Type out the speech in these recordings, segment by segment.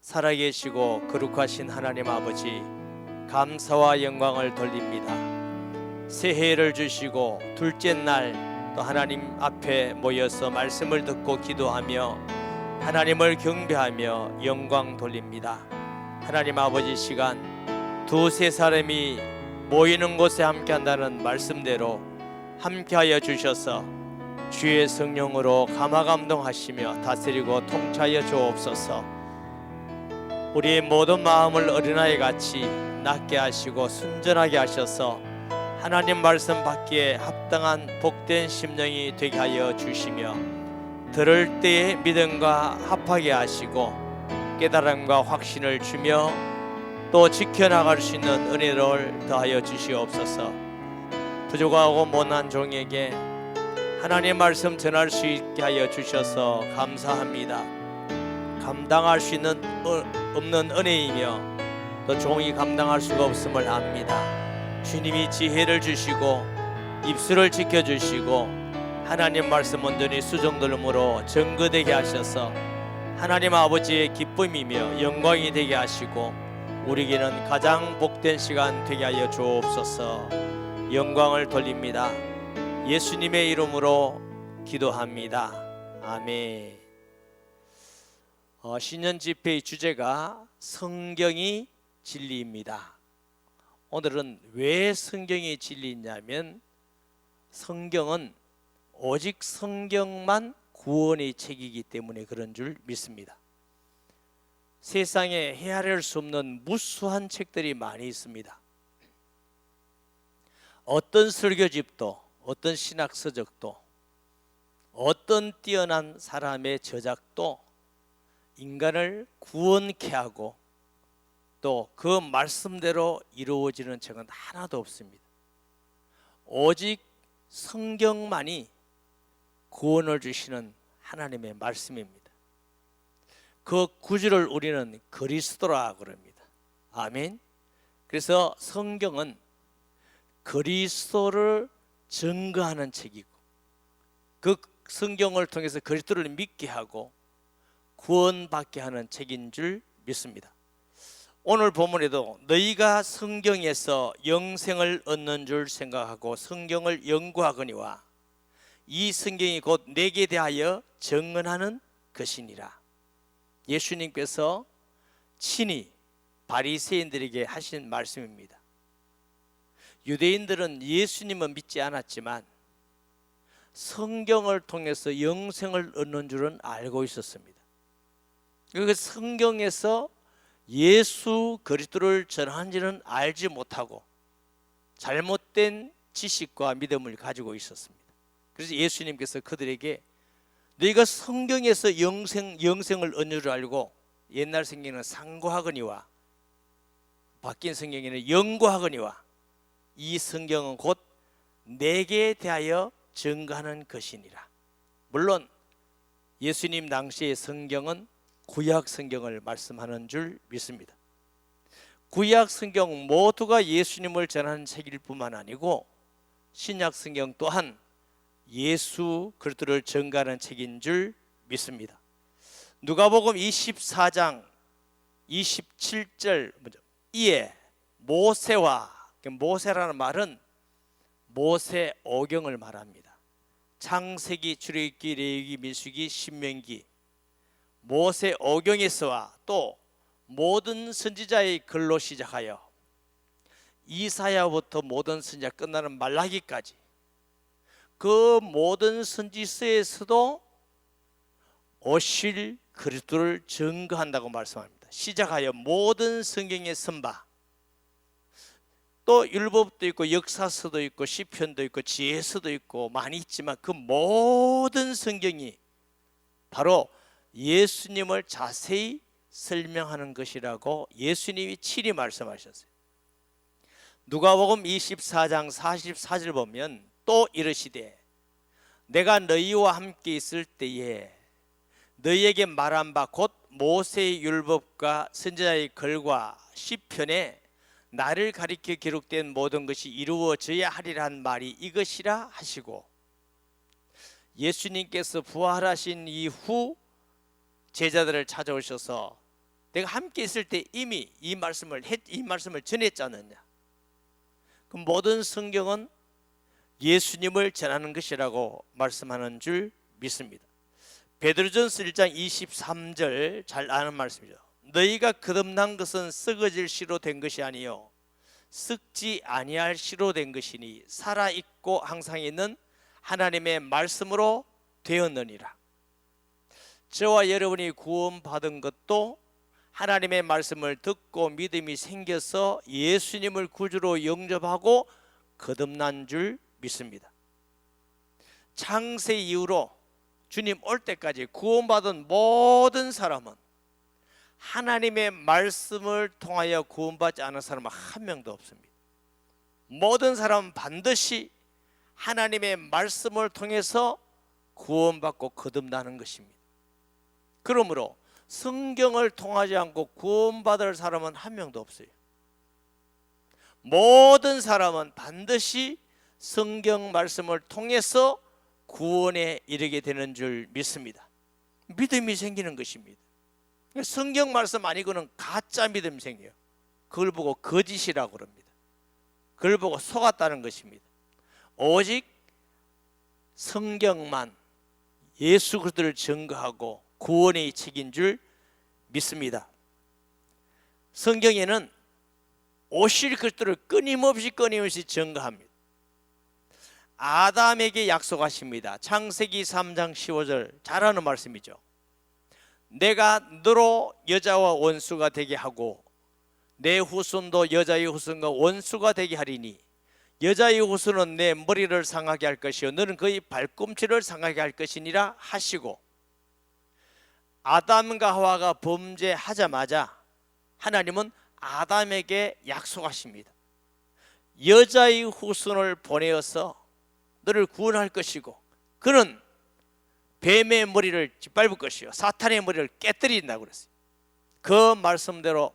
살아계시고 거룩하신 하나님 아버지, 감사와 영광을 돌립니다. 새해를 주시고 둘째 날 또 하나님 앞에 모여서 말씀을 듣고 기도하며 하나님을 경배하며 영광 돌립니다. 하나님 아버지, 시간 두세 사람이 모이는 곳에 함께한다는 말씀대로 함께하여 주셔서 주의 성령으로 감화감동하시며 다스리고 통치하여 주옵소서. 우리의 모든 마음을 어린아이 같이 낮게 하시고 순전하게 하셔서 하나님 말씀 받기에 합당한 복된 심령이 되게 하여 주시며, 들을 때에 믿음과 합하게 하시고 깨달음과 확신을 주며 또 지켜나갈 수 있는 은혜를 더하여 주시옵소서. 부족하고 못난 종에게 하나님 말씀 전할 수 있게 하여 주셔서 감사합니다. 감당할 수 있는 없는 은혜이며 또 종이 감당할 수가 없음을 압니다. 주님이 지혜를 주시고 입술을 지켜주시고 하나님 말씀 온전히 수정들음으로 증거되게 하셔서 하나님 아버지의 기쁨이며 영광이 되게 하시고 우리에게는 가장 복된 시간 되게 하여 주옵소서. 영광을 돌립니다. 예수님의 이름으로 기도합니다. 아멘. 신년 집회의 주제가 성경이 진리입니다. 오늘은 왜 성경이 진리냐면, 성경은 오직 성경만 구원의 책이기 때문에 그런 줄 믿습니다. 세상에 헤아릴 수 없는 무수한 책들이 많이 있습니다. 어떤 설교집도, 어떤 신학서적도, 어떤 뛰어난 사람의 저작도 인간을 구원케 하고 또 그 말씀대로 이루어지는 책은 하나도 없습니다. 오직 성경만이 구원을 주시는 하나님의 말씀입니다. 그 구주를 우리는 그리스도라 그럽니다. 아멘. 그래서 성경은 그리스도를 증거하는 책이고, 그 성경을 통해서 그리스도를 믿게 하고 구원받게 하는 책인 줄 믿습니다. 오늘 본문에도 너희가 성경에서 영생을 얻는 줄 생각하고 성경을 연구하거니와 이 성경이 곧 내게 대하여 증언하는 것이니라. 예수님께서 친히 바리새인들에게 하신 말씀입니다. 유대인들은 예수님은 믿지 않았지만 성경을 통해서 영생을 얻는 줄은 알고 있었습니다. 그 성경에서 예수 그리스도를 전하는지는 알지 못하고 잘못된 지식과 믿음을 가지고 있었습니다. 그래서 예수님께서 그들에게 너희가 성경에서 영생을 얻는 줄 알고 옛날 성경에는 상고하거니와 바뀐 성경에는 연구하거니와 이 성경은 곧 내게 대하여 증거하는 것이니라. 물론 예수님 당시의 성경은 구약 성경을 말씀하는 줄 믿습니다. 구약 성경 모두가 예수님을 전하는 책일 뿐만 아니고 신약 성경 또한 예수 그리스도를 증거하는 책인 줄 믿습니다. 누가복음 24장 27절 이에 모세와, 모세라는 말은 모세 오경을 말합니다. 창세기, 출애굽기, 레위기, 민수기, 신명기, 모세 오경에서와 또 모든 선지자의 글로 시작하여 이사야부터 모든 선지자 끝나는 말라기까지 그 모든 선지서에서도 오실 그리스도를 증거한다고 말씀합니다. 시작하여 모든 성경의 선바, 또 율법도 있고 역사서도 있고 시편도 있고 지혜서도 있고 많이 있지만 그 모든 성경이 바로 예수님을 자세히 설명하는 것이라고 예수님이 친히 말씀하셨어요. 누가복음 24장 44절 보면 또 이르시되 내가 너희와 함께 있을 때에 너희에게 말한 바 곧 모세의 율법과 선지자의 글과 시편에 나를 가리켜 기록된 모든 것이 이루어져야 하리란 말이 이것이라 하시고, 예수님께서 부활하신 이후 제자들을 찾아오셔서 내가 함께 있을 때 이미 이 말씀을 전했지 않느냐. 그 모든 성경은 예수님을 전하는 것이라고 말씀하는 줄 믿습니다. 베드로전서 1장 23절 잘 아는 말씀이죠. 너희가 거듭난 것은 썩어질 씨로 된 것이 아니요 썩지 아니할 씨로 된 것이니 살아있고 항상 있는 하나님의 말씀으로 되었느니라. 저와 여러분이 구원받은 것도 하나님의 말씀을 듣고 믿음이 생겨서 예수님을 구주로 영접하고 거듭난 줄 믿습니다. 창세 이후로 주님 올 때까지 구원받은 모든 사람은 하나님의 말씀을 통하여 구원받지 않은 사람은 한 명도 없습니다. 모든 사람은 반드시 하나님의 말씀을 통해서 구원받고 거듭나는 것입니다. 그러므로 성경을 통하지 않고 구원받을 사람은 한 명도 없어요. 모든 사람은 반드시 성경 말씀을 통해서 구원에 이르게 되는 줄 믿습니다. 믿음이 생기는 것입니다. 성경 말씀 아니고는 가짜 믿음이 생겨요. 그걸 보고 거짓이라고 그럽니다. 그걸 보고 속았다는 것입니다. 오직 성경만 예수 그리스도를 증거하고 구원의 책인 줄 믿습니다. 성경에는 오실 그리스도를 끊임없이 증거합니다. 아담에게 약속하십니다. 창세기 3장 15절 잘 아는 말씀이죠. 내가 너로 여자와 원수가 되게 하고 내 후손도 여자의 후손과 원수가 되게 하리니 여자의 후손은 내 머리를 상하게 할 것이요 너는 그의 발꿈치를 상하게 할 것이니라 하시고, 아담과 하와가 범죄하자마자 하나님은 아담에게 약속하십니다. 여자의 후손을 보내어서 너를 구원할 것이고 그는 뱀의 머리를 짓밟을 것이요 사탄의 머리를 깨뜨린다고 그랬어요. 그 말씀대로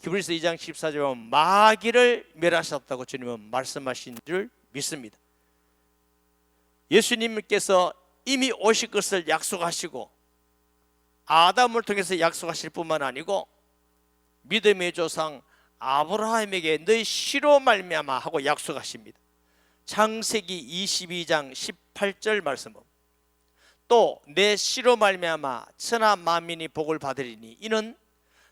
히브리서 2장 14절에 보면 마귀를 멸하셨다고 주님은 말씀하신 줄 믿습니다. 예수님께서 이미 오실 것을 약속하시고 아담을 통해서 약속하실 뿐만 아니고 믿음의 조상 아브라함에게 너희 씨로 말미암아 하고 약속하십니다. 창세기 22장 18절 말씀은 또 내 씨로 말미암아 천하 만민이 복을 받으리니 이는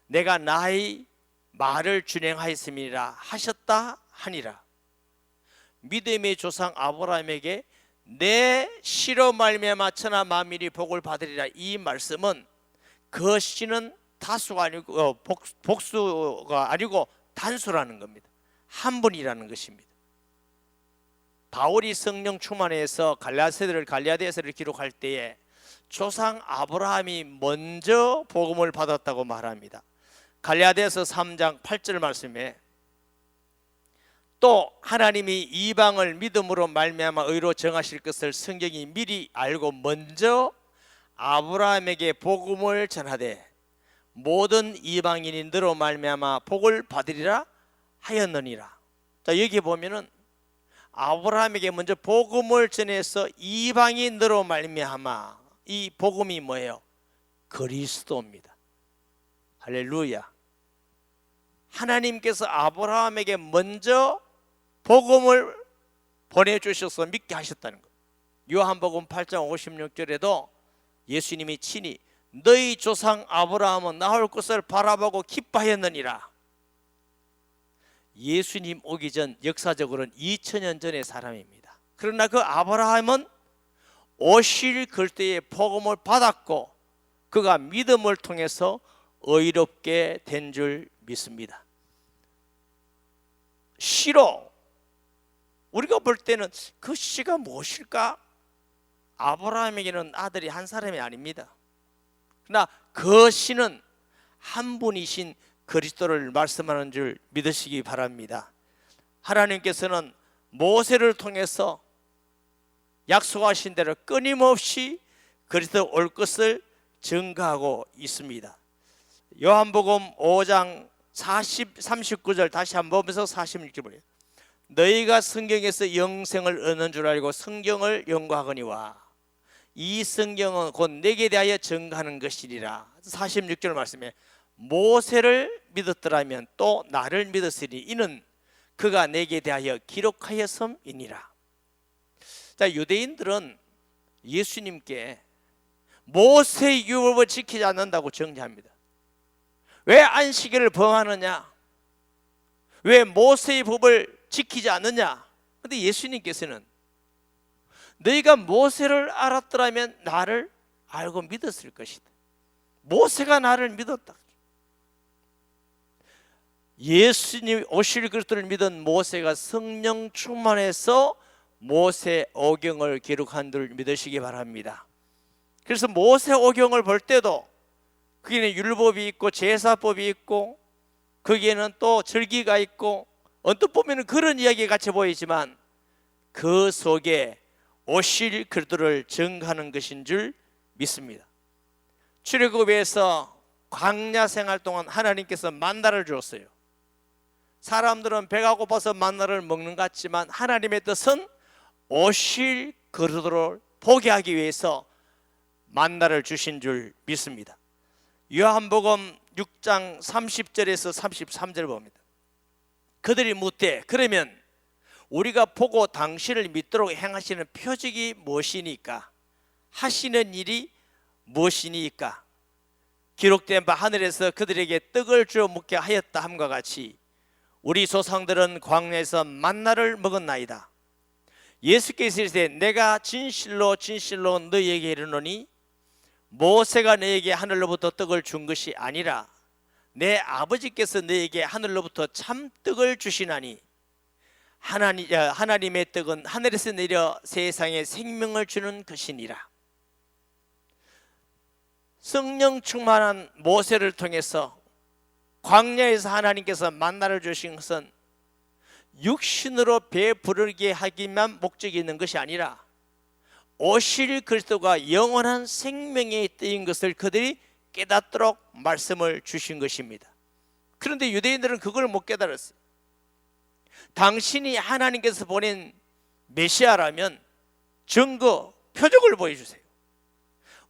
내가 나의 말을 준행하였음이라 하셨다 하니라. 믿음의 조상 아브라함에게 내 씨로 말미암아 천하 만민이 복을 받으리라, 이 말씀은 그 씨는 다수가 아니고 복수가 아니고 단수라는 겁니다. 한 분이라는 것입니다. 바울이 성령 충만해서 갈라디아서를 기록할 때에 조상 아브라함이 먼저 복음을 받았다고 말합니다. 갈라디아서 3장 8절 말씀에 또 하나님이 이방을 믿음으로 말미암아 의로 정하실 것을 성경이 미리 알고 먼저 아브라함에게 복음을 전하되 모든 이방인이 너로 말미암아 복을 받으리라 하였느니라. 자, 여기 보면은 아브라함에게 먼저 복음을 전해서 이방인으로 말미암아, 이 복음이 뭐예요? 그리스도입니다. 할렐루야. 하나님께서 아브라함에게 먼저 복음을 보내주셔서 믿게 하셨다는 거예요. 요한복음 8장 56절에도 예수님이 친히 너희 조상 아브라함은 나올 것을 바라보고 기뻐하였느니라. 예수님 오기 전 역사적으로는 2000년 전의 사람입니다. 그러나 그 아브라함은 오실 그리스도의 복음을 받았고 그가 믿음을 통해서 의롭게 된 줄 믿습니다. 씨로 우리가 볼 때는 그 씨가 무엇일까? 아브라함에게는 아들이 한 사람이 아닙니다. 그러나 그 씨는 한 분이신 그리스도를 말씀하는 줄 믿으시기 바랍니다. 하나님께서는 모세를 통해서 약속하신 대로 끊임없이 그리스도 올 것을 증거하고 있습니다. 요한복음 5장 39절 다시 한번 보면서 46절 보세요. 너희가 성경에서 영생을 얻는 줄 알고 성경을 연구하거니와 이 성경은 곧 내게 대하여 증거하는 것이리라. 46절 말씀에 모세를 믿었더라면 또 나를 믿었으니 이는 그가 내게 대하여 기록하였음이니라. 자, 유대인들은 예수님께 모세의 율법을 지키지 않는다고 정죄합니다. 왜 안식일을 범하느냐? 왜 모세의 법을 지키지 않느냐? 그런데 예수님께서는 너희가 모세를 알았더라면 나를 알고 믿었을 것이다. 모세가 나를 믿었다. 예수님 오실 그리스도를 믿은 모세가 성령 충만해서 모세 오경을 기록한 줄 믿으시기 바랍니다. 그래서 모세 오경을 볼 때도 거기는 율법이 있고 제사법이 있고 거기에는 또 절기가 있고 언뜻 보면 그런 이야기가 같이 보이지만 그 속에 오실 그리스도를 증거하는 것인 줄 믿습니다. 출애굽에서 광야 생활 동안 하나님께서 만나를 주었어요. 사람들은 배가 고파서 만나를 먹는 것 같지만 하나님의 뜻은 오실 그리스도를 보게 하기 위해서 만나를 주신 줄 믿습니다. 요한복음 6장 30절에서 33절 봅니다. 그들이 묻되 그러면 우리가 보고 당신을 믿도록 행하시는 표적이 무엇이니까? 하시는 일이 무엇이니까? 기록된 바 하늘에서 그들에게 떡을 주어 먹게 하였다 함과 같이 우리 조상들은 광야에서 만나를 먹었나이다. 예수께서 이르시되 내가 진실로 진실로 너희에게 이르노니 모세가 너희에게 하늘로부터 떡을 준 것이 아니라 내 아버지께서 너희에게 하늘로부터 참 떡을 주시나니 하나님의 떡은 하늘에서 내려 세상에 생명을 주는 것이니라. 성령 충만한 모세를 통해서 광야에서 하나님께서 만나를 주신 것은 육신으로 배부르게 하기만 목적이 있는 것이 아니라 오실 그리스도가 영원한 생명에 뜨인 것을 그들이 깨닫도록 말씀을 주신 것입니다. 그런데 유대인들은 그걸 못 깨달았어요. 당신이 하나님께서 보낸 메시아라면 증거, 표적을 보여주세요.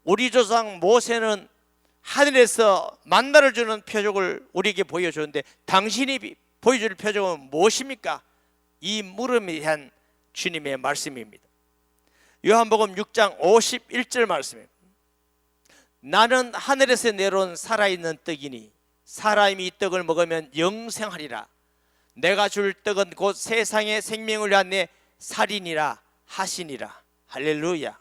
우리 조상 모세는 하늘에서 만나를 주는 표적을 우리에게 보여주는데 당신이 보여줄 표적은 무엇입니까? 이 물음에 대한 주님의 말씀입니다. 요한복음 6장 51절 말씀입니다. 나는 하늘에서 내려온 살아있는 떡이니 사람이 이 떡을 먹으면 영생하리라. 내가 줄 떡은 곧 세상의 생명을 위한 내 살이니라 하시니라. 할렐루야.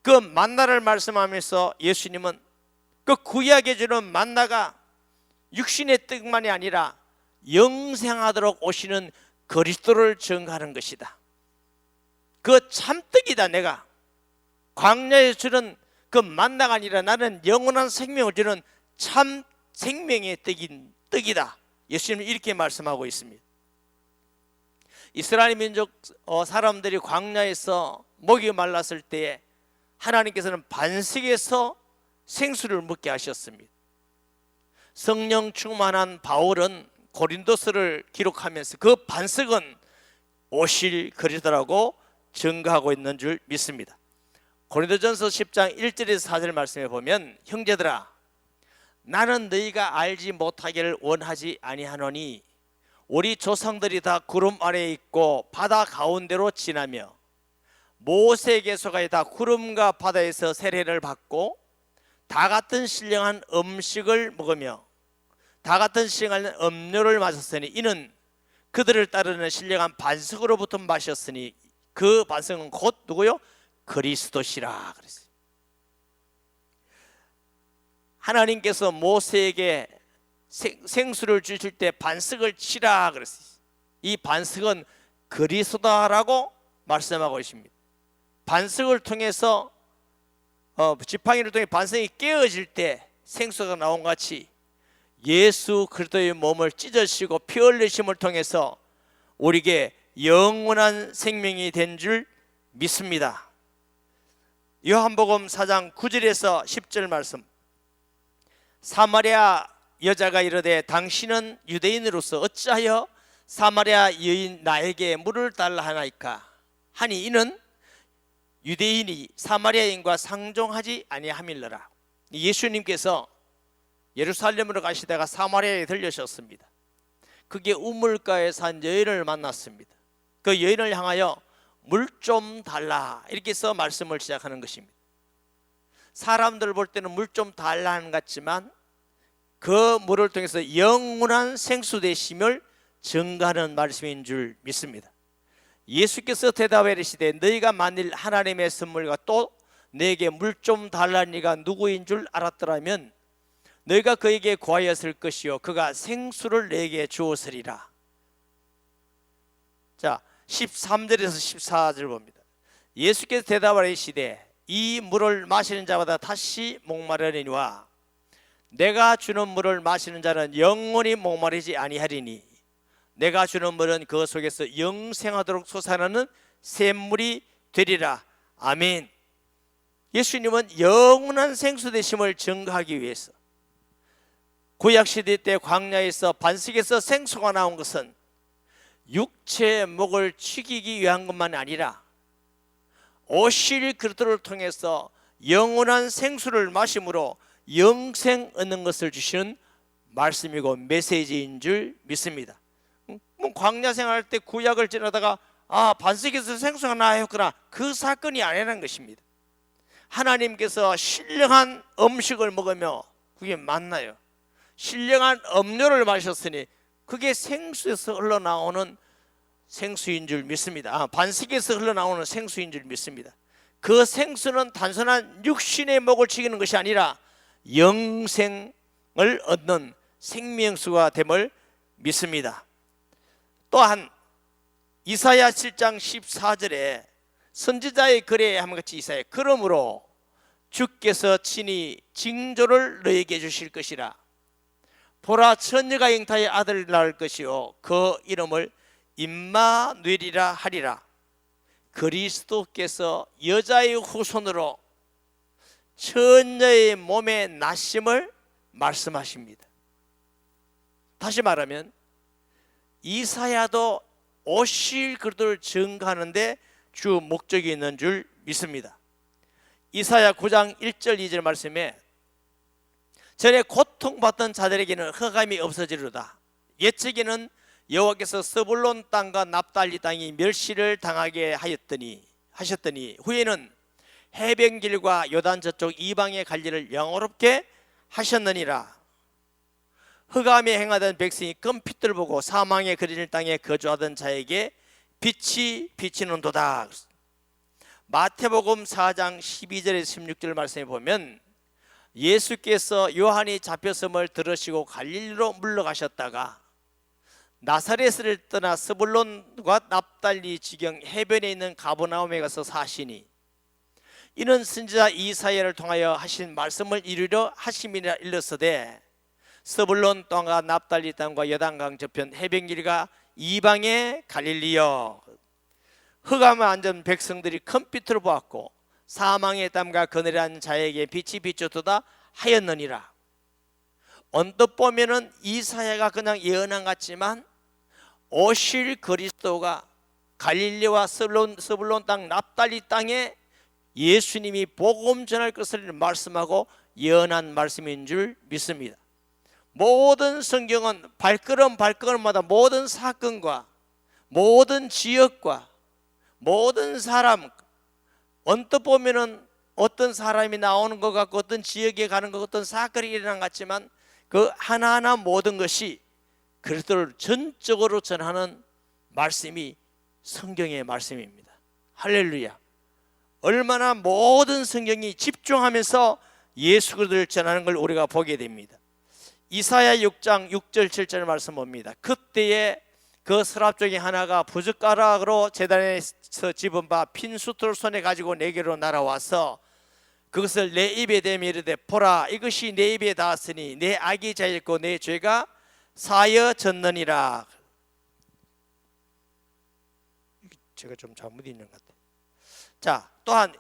그 만나를 말씀하면서 예수님은 그 구약에 주는 만나가 육신의 떡만이 아니라 영생하도록 오시는 그리스도를 증거하는 것이다. 그 참떡이다. 내가 광야에 주는 그 만나가 아니라 나는 영원한 생명을 주는 참 생명의 떡이다. 예수님은 이렇게 말씀하고 있습니다. 이스라엘 민족 사람들이 광야에서 목이 말랐을 때에 하나님께서는 반석에서 생수를 먹게 하셨습니다. 성령 충만한 바울은 고린도서를 기록하면서 그 반석은 오실 그리스도라고 증거하고 있는 줄 믿습니다. 고린도전서 10장 1절에서 4절 말씀에 보면 형제들아 나는 너희가 알지 못하기를 원하지 아니하노니 우리 조상들이 다 구름 아래에 있고 바다 가운데로 지나며 모세에게서까지 다 구름과 바다에서 세례를 받고 다 같은 신령한 음식을 먹으며 다 같은 신령한 음료를 마셨으니 이는 그들을 따르는 신령한 반석으로부터 마셨으니 그 반석은 곧 누구요? 그리스도시라 그랬어요. 하나님께서 모세에게 생수를 주실 때 반석을 치라 그랬어요. 이 반석은 그리스도라고 말씀하고 있습니다. 반석을 통해서 지팡이를 통해 반석이 깨어질 때 생수가 나온 같이 예수 그리스도의 몸을 찢으시고 피 흘리심을 통해서 우리에게 영원한 생명이 된 줄 믿습니다. 요한복음 4장 9절에서 10절 말씀. 사마리아 여자가 이르되 당신은 유대인으로서 어찌하여 사마리아 여인 나에게 물을 달라 하나이까 하니 이는 유대인이 사마리아인과 상종하지 아니함일러라. 예수님께서 예루살렘으로 가시다가 사마리아에 들르셨습니다. 그게 우물가에 산 여인을 만났습니다. 그 여인을 향하여 물 좀 달라 이렇게 해서 말씀을 시작하는 것입니다. 사람들 볼 때는 물 좀 달라는 것 같지만 그 물을 통해서 영원한 생수 되심을 증거하는 말씀인 줄 믿습니다. 예수께서 대답하여 이르시되 너희가 만일 하나님의 선물과 또 내게 물 좀 달라는 이가 누구인 줄 알았더라면 너희가 그에게 구하였을 것이요 그가 생수를 내게 주었으리라. 자, 13절에서 14절 봅니다. 예수께서 대답하여 이르시되 이 물을 마시는 자마다 다시 목마르리니와 내가 주는 물을 마시는 자는 영원히 목마르지 아니하리니 내가 주는 물은 그 속에서 영생하도록 솟아나는 샘물이 되리라. 아멘. 예수님은 영원한 생수 되심을 증거하기 위해서 구약시대 때 광야에서 반석에서 생수가 나온 것은 육체의 목을 축이기 위한 것만 아니라 오실 그리스도를 통해서 영원한 생수를 마심으로 영생 얻는 것을 주시는 말씀이고 메시지인 줄 믿습니다. 광야 생활할 때 구약을 지나다가 반석에서 생수가 나왔구나, 그 사건이 아니라는 것입니다. 하나님께서 신령한 음식을 먹으며 그게 맞나요? 신령한 음료를 마셨으니 그게 생수에서 흘러나오는 생수인 줄 믿습니다. 반석에서 흘러나오는 생수인 줄 믿습니다. 그 생수는 단순한 육신의 목을 축이는 것이 아니라 영생을 얻는 생명수가 됨을 믿습니다. 또한 이사야 7장 14절에 선지자의 글에 함같이 이사야 그러므로 주께서 친히 징조를 너에게 주실 것이라. 보라 처녀가 잉타의 아들을 낳을 것이요 그 이름을 임마누엘이라 하리라. 그리스도께서 여자의 후손으로 처녀의 몸의 나심을 말씀하십니다. 다시 말하면 이사야도 오실 그리스도를 증거하는데 주 목적이 있는 줄 믿습니다. 이사야 9장 1절 2절 말씀에 전에 고통받던 자들에게는 흑암이 없어지리로다. 옛적에는 여호와께서 스불론 땅과 납달리 땅이 멸시를 당하게 하셨더니 후에는 해변길과 요단 저쪽 이방의 갈 길을 영화롭게 하셨느니라. 흑암에 행하던 백성이 끔핏들 보고 사망의 그리는 땅에 거주하던 자에게 빛이 비치는도다. 마태복음 4장 12절에서 16절 말씀에 보면 예수께서 요한이 잡혔음을 들으시고 갈릴리로 물러가셨다가 나사렛을 떠나 스불론과 납달리 지경 해변에 있는 가버나움에 가서 사시니 이는 선지자 이사야를 통하여 하신 말씀을 이루려 하심이라 일렀으되 스불론 땅과 납달리 땅과 여단강 저편 해변길과 이방의 갈릴리여. 흑암에 앉은 백성들이 큰 빛을 보았고 사망의 땀과 그늘에 자에게 빛이 비추도다 하였느니라. 언뜻 보면은 이사야가 그냥 예언한 같지만 오실 그리스도가 갈릴리와 스불론 땅 납달리 땅에 예수님이 복음 전할 것을 말씀하고 예언한 말씀인 줄 믿습니다. 모든 성경은 발걸음마다 모든 사건과 모든 지역과 모든 사람, 언뜻 보면은 어떤 사람이 나오는 것 같고 어떤 지역에 가는 것, 어떤 사건이 일어난 것 같지만 그 하나하나 모든 것이 그리스도를 전적으로 전하는 말씀이 성경의 말씀입니다. 할렐루야. 얼마나 모든 성경이 집중하면서 예수 그리스도를 전하는 걸 우리가 보게 됩니다. 이사야 6장 6절 7절 말씀 봅니다. 그때에 그 서랍 중에 하나가 부젓가락으로 제단에서 집은 바 핀수토를 손에 가지고 내게로 날아와서 그것을 내 입에 대며 이르되 보라 이것이 내 입에 닿았으니 내 악이 자였고 내 죄가 사여졌느니라. 제가 좀 잘못 읽는 것 같아요. 자, 또한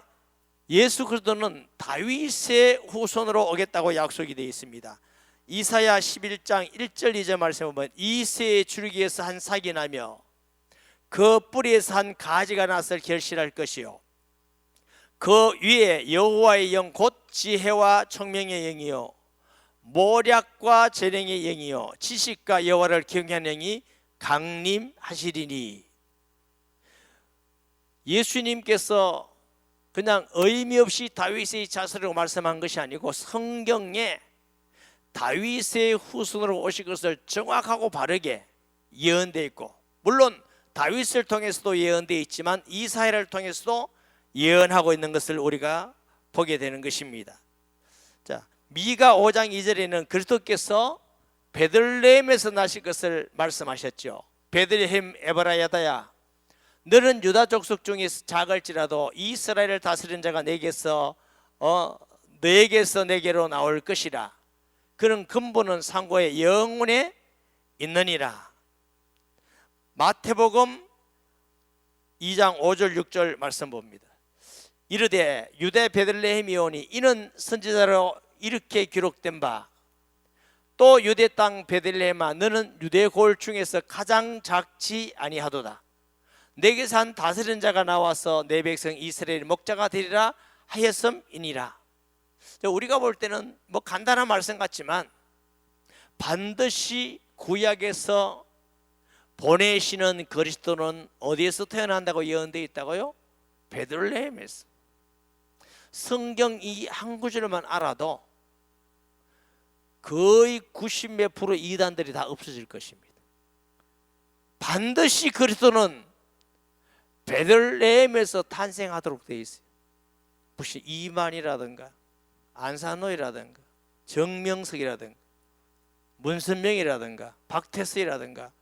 예수 그리스도는 다윗의 후손으로 오겠다고 약속이 되어 있습니다. 이사야 11장 1절 2절 말씀에 보면 이새의 줄기에서 한 삭이 나며 그 뿌리에서 한 가지가 났을 결실할 것이요 그 위에 여호와의 영 곧 지혜와 총명의 영이요 모략과 재령의 영이요 지식과 여호와를 경외하는 영이 강림하시리니. 예수님께서 그냥 의미 없이 다윗의 자손이라고 말씀한 것이 아니고 성경에 다윗의 후손으로 오실 것을 정확하고 바르게 예언되어 있고, 물론 다윗을 통해서도 예언되어 있지만 이사야를 통해서도 예언하고 있는 것을 우리가 보게 되는 것입니다. 자, 미가 5장 2절에는 그리스도께서 베들레헴에서 나실 것을 말씀하셨죠. 베들레헴 에브라야다야, 너는 유다 족속 중에 작을지라도 이스라엘을 다스리는 자가 너에게서 내게로 나올 것이라. 그런 근본은 상고의 영혼에 있느니라. 마태복음 2장 5절 6절 말씀 봅니다. 이르되 유대 베들레헴이오니 이는 선지자로 이렇게 기록된 바, 또 유대 땅 베들레헴아 너는 유대 골 중에서 가장 작지 아니하도다. 내게서 한 다스리는 자가 나와서 내 백성 이스라엘 목자가 되리라 하였음이니라. 우리가 볼 때는 뭐 간단한 말씀 같지만 반드시 구약에서 보내시는 그리스도는 어디에서 태어난다고 예언되어 있다고요? 베들레헴에서. 성경 이 한 구절만 알아도 거의 90몇 프로 이단들이 다 없어질 것입니다. 반드시 그리스도는 베들레헴에서 탄생하도록 되어 있어요. 혹시 이만이라든가 안산호이라든가 정명석이라든가 문선명이라든가 박태수이라든가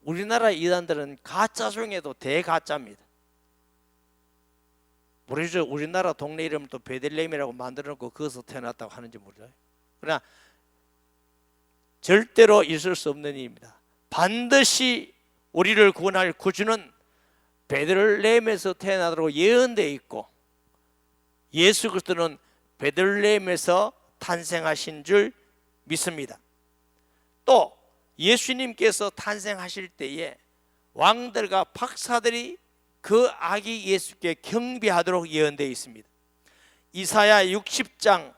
우리나라 이단들은 가짜 중에도 대가짜입니다. 모르죠? 우리나라 동네 이름을 또 베들레헴이라고 만들어놓고 거기서 태어났다고 하는지 모르죠. 그러나 절대로 있을 수 없는 일입니다. 반드시 우리를 구원할 구주는 베들레헴에서 태어나도록 예언되어 있고, 예수 그리스도는 베들레헴에서 탄생하신 줄 믿습니다. 또 예수님께서 탄생하실 때에 왕들과 박사들이 그 아기 예수께 경배하도록 예언되어 있습니다. 이사야 60장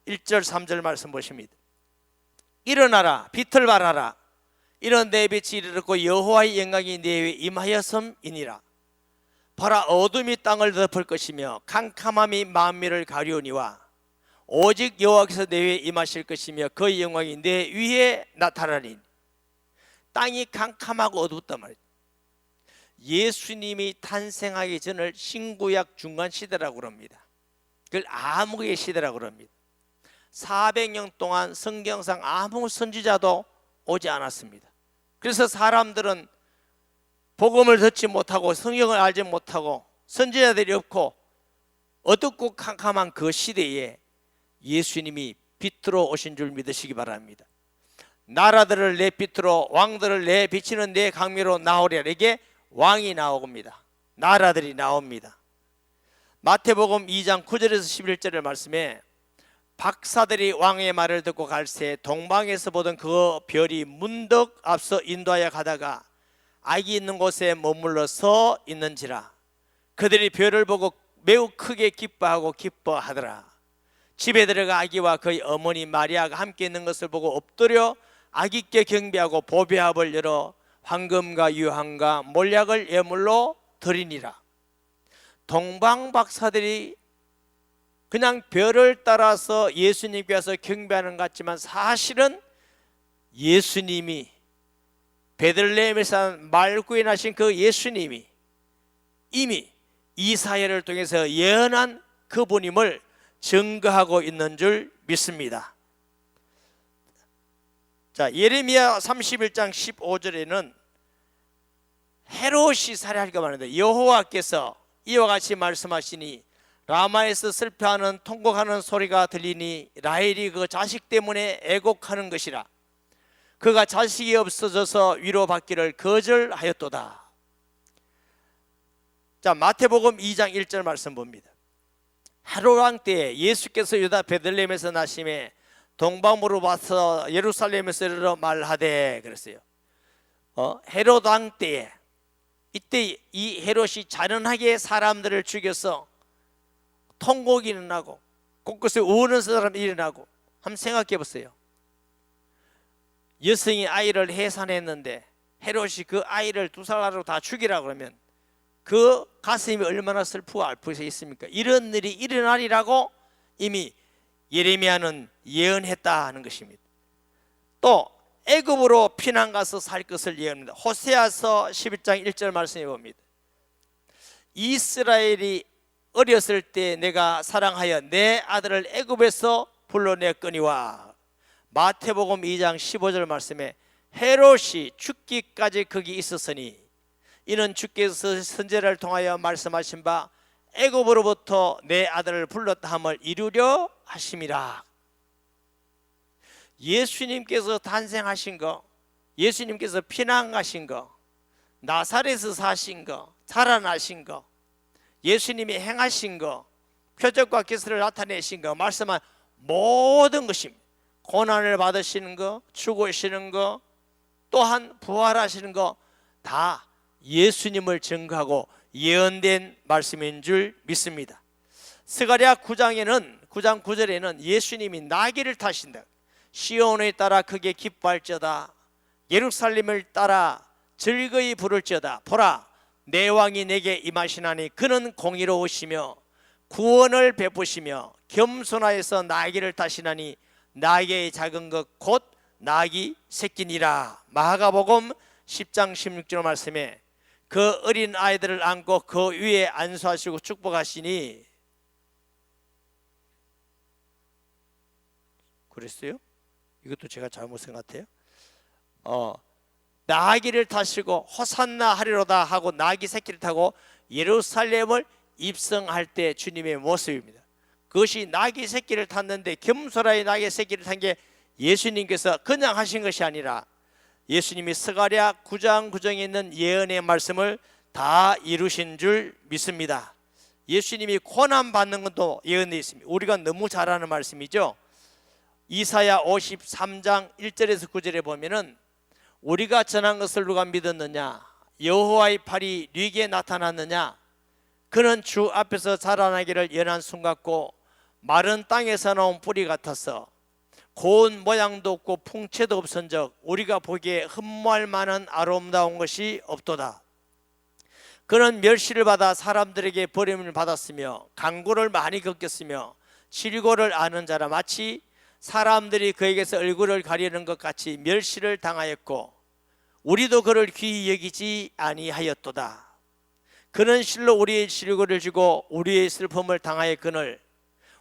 1절 3절 말씀 보십니다. 일어나라 비틀발하라, 이런 내 빛이 이르렀고 여호와의 영광이 내 위에 임하였음이니라. 봐라 어둠이 땅을 덮을 것이며 캄캄함이 만민을 가리우니와 오직 여호와께서 내 위에 임하실 것이며 그의 영광이 내 위에 나타나리니. 땅이 캄캄하고 어둡단 말이죠. 예수님이 탄생하기 전을 신구약 중간 시대라고 합니다. 그걸 암흑의 시대라고 합니다. 400년 동안 성경상 아무 선지자도 오지 않았습니다. 그래서 사람들은 복음을 듣지 못하고 성경을 알지 못하고 선지자들이 없고 어둡고 캄캄한 그 시대에 예수님이 빛으로 오신 줄 믿으시기 바랍니다. 나라들을 내 빛으로 왕들을 내 비치는 내 강미로 나오리라. 이게 왕이 나옵니다. 나라들이 나옵니다. 마태복음 2장 9절에서 11절의 말씀에 박사들이 왕의 말을 듣고 갈새 동방에서 보던 그 별이 문득 앞서 인도하여 가다가 아기 있는 곳에 머물러 서 있는지라. 그들이 별을 보고 매우 크게 기뻐하고 기뻐하더라. 집에 들어가 아기와 그의 어머니 마리아가 함께 있는 것을 보고 엎드려 아기께 경배하고 보배합을 열어 황금과 유황과 몰약을 예물로 드리니라. 동방 박사들이 그냥 별을 따라서 예수님께 와서 경배하는 것 같지만 사실은 예수님이 베들레헴에서 말구에 나신 그 예수님이 이미 이사야를 통해서 예언한 그분임을 증거하고 있는 줄 믿습니다. 자, 예레미야 31장 15절에는 헤롯이 살해할까 말인데 여호와께서 이와 같이 말씀하시니 라마에서 슬퍼하는 통곡하는 소리가 들리니 라헬이 그 자식 때문에 애곡하는 것이라. 그가 자식이 없어져서 위로받기를 거절하였도다. 자, 마태복음 2장 1절 말씀 봅니다. 헤롯 왕 때에 예수께서 유다 베들레헴에서 나심에 동방으로 와서 예루살렘에서 이르러 말하되 그랬어요. 헤롯 왕 때에, 이때 이 헤롯이 잔인하게 사람들을 죽여서 통곡이 일어나고 곳곳에 우는 사람이 일어나고, 한번 생각해 보세요. 여성이 아이를 해산했는데 헤롯이 그 아이를 두 살로 다 죽이라 그러면 그 가슴이 얼마나 슬프고 아플 수 있습니까? 이런 일이 일어나리라고 이미 예레미야는 예언했다 하는 것입니다. 또 애굽으로 피난 가서 살 것을 예언합니다. 호세아서 11장 1절 말씀해 봅니다. 이스라엘이 어렸을 때 내가 사랑하여 내 아들을 애굽에서 불러냈거니와. 마태복음 2장 15절 말씀에 헤롯이 죽기까지 거기 있었으니 이는 주께서 선지자를 통하여 말씀하신 바 애굽으로부터 내 아들을 불렀다 함을 이루려 하심이라. 예수님께서 탄생하신 거, 예수님께서 피난 가신 거, 나사렛에서 사신 거, 살아나신 거, 예수님이 행하신 거, 표적과 기술을 나타내신 거, 말씀한 모든 것입니다. 고난을 받으시는 거, 죽으시는 거, 또한 부활하시는 거 다 예수님을 증거하고 예언된 말씀인 줄 믿습니다. 스가랴 9장에는 9장 9절에는 예수님이 나귀를 타신다. 시온을 따라 크게 기뻐할지어다. 예루살렘을 따라 즐거이 부를지어다. 보라, 내 왕이 내게 임하시나니 그는 공의로우시며 구원을 베푸시며 겸손하여서 나귀를 타시나니 나귀의 작은 것 곧 나귀 새끼니라. 마가복음 10장 16절 말씀에 그 어린 아이들을 안고 그 위에 안수하시고 축복하시니. 그랬어요? 이것도 제가 잘못 생각해요. 나귀를 타시고 호산나 하리로다 하고 나귀 새끼를 타고 예루살렘을 입성할 때 주님의 모습입니다. 그것이 나귀 새끼를 탔는데 겸손하게 나귀 새끼를 탄 게 예수님께서 그냥 하신 것이 아니라 예수님이 스가랴 9장 9장에 있는 예언의 말씀을 다 이루신 줄 믿습니다. 예수님이 고난 받는 것도 예언되어 있습니다. 우리가 너무 잘 아는 말씀이죠. 이사야 53장 1절에서 9절에 보면은 우리가 전한 것을 누가 믿었느냐? 여호와의 팔이 네게 나타났느냐? 그는 주 앞에서 자라나기를 연한 순 같고 마른 땅에서 나온 뿌리 같아서 고운 모양도 없고 풍채도 없은적 우리가 보기에 흠모할 만한 아름다운 것이 없도다. 그는 멸시를 받아 사람들에게 버림을 받았으며 강구를 많이 겪었으며 질고를 아는 자라 마치 사람들이 그에게서 얼굴을 가리는 것 같이 멸시를 당하였고 우리도 그를 귀히 여기지 아니하였도다. 그는 실로 우리의 질고를 지고 우리의 슬픔을 당하였거늘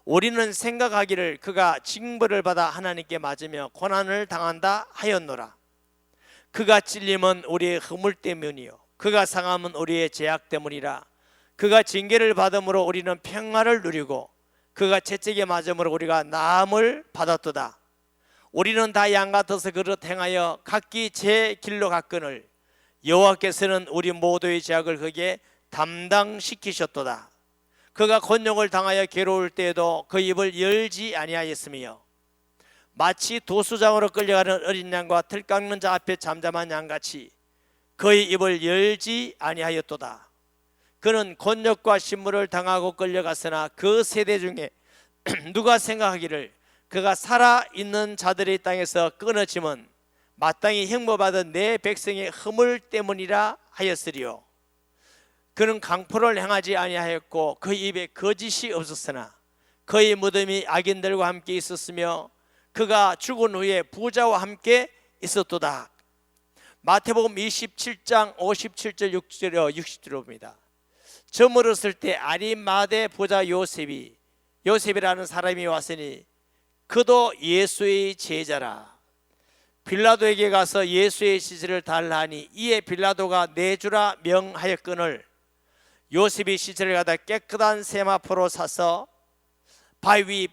우리는 생각하기를 그가 징벌을 받아 하나님께 맞으며 고난을 당한다 하였노라. 그가 찔림은 우리의 허물 때문이요 그가 상함은 우리의 죄악 때문이라. 그가 징계를 받음으로 우리는 평화를 누리고 그가 채찍에 맞음으로 우리가 나음을 받았도다. 우리는 다 양 같아서 그릇 행하여 각기 제 길로 갔거늘 여호와께서는 우리 모두의 죄악을 그에게 담당시키셨도다. 그가 곤욕을 당하여 괴로울 때에도 그 입을 열지 아니하였으며 마치 도수장으로 끌려가는 어린 양과 틀 깎는 자 앞에 잠잠한 양같이 그의 입을 열지 아니하였도다. 그는 곤욕과 신물을 당하고 끌려갔으나 그 세대 중에 누가 생각하기를 그가 살아있는 자들의 땅에서 끊어짐은 마땅히 형벌받은 내 백성의 허물 때문이라 하였으리요. 그는 강포를 행하지 아니하였고 그 입에 거짓이 없었으나 그의 무덤이 악인들과 함께 있었으며 그가 죽은 후에 부자와 함께 있었도다. 마태복음 27장 57절 6절 60절입니다. 저물었을 때 아리마대 부자 요셉이라는 사람이 왔으니 그도 예수의 제자라. 빌라도에게 가서 예수의 시체를 달라 하니 이에 빌라도가 내주라 명하였거늘 요셉이 시체를 가다 깨끗한 세마포로 사서 바위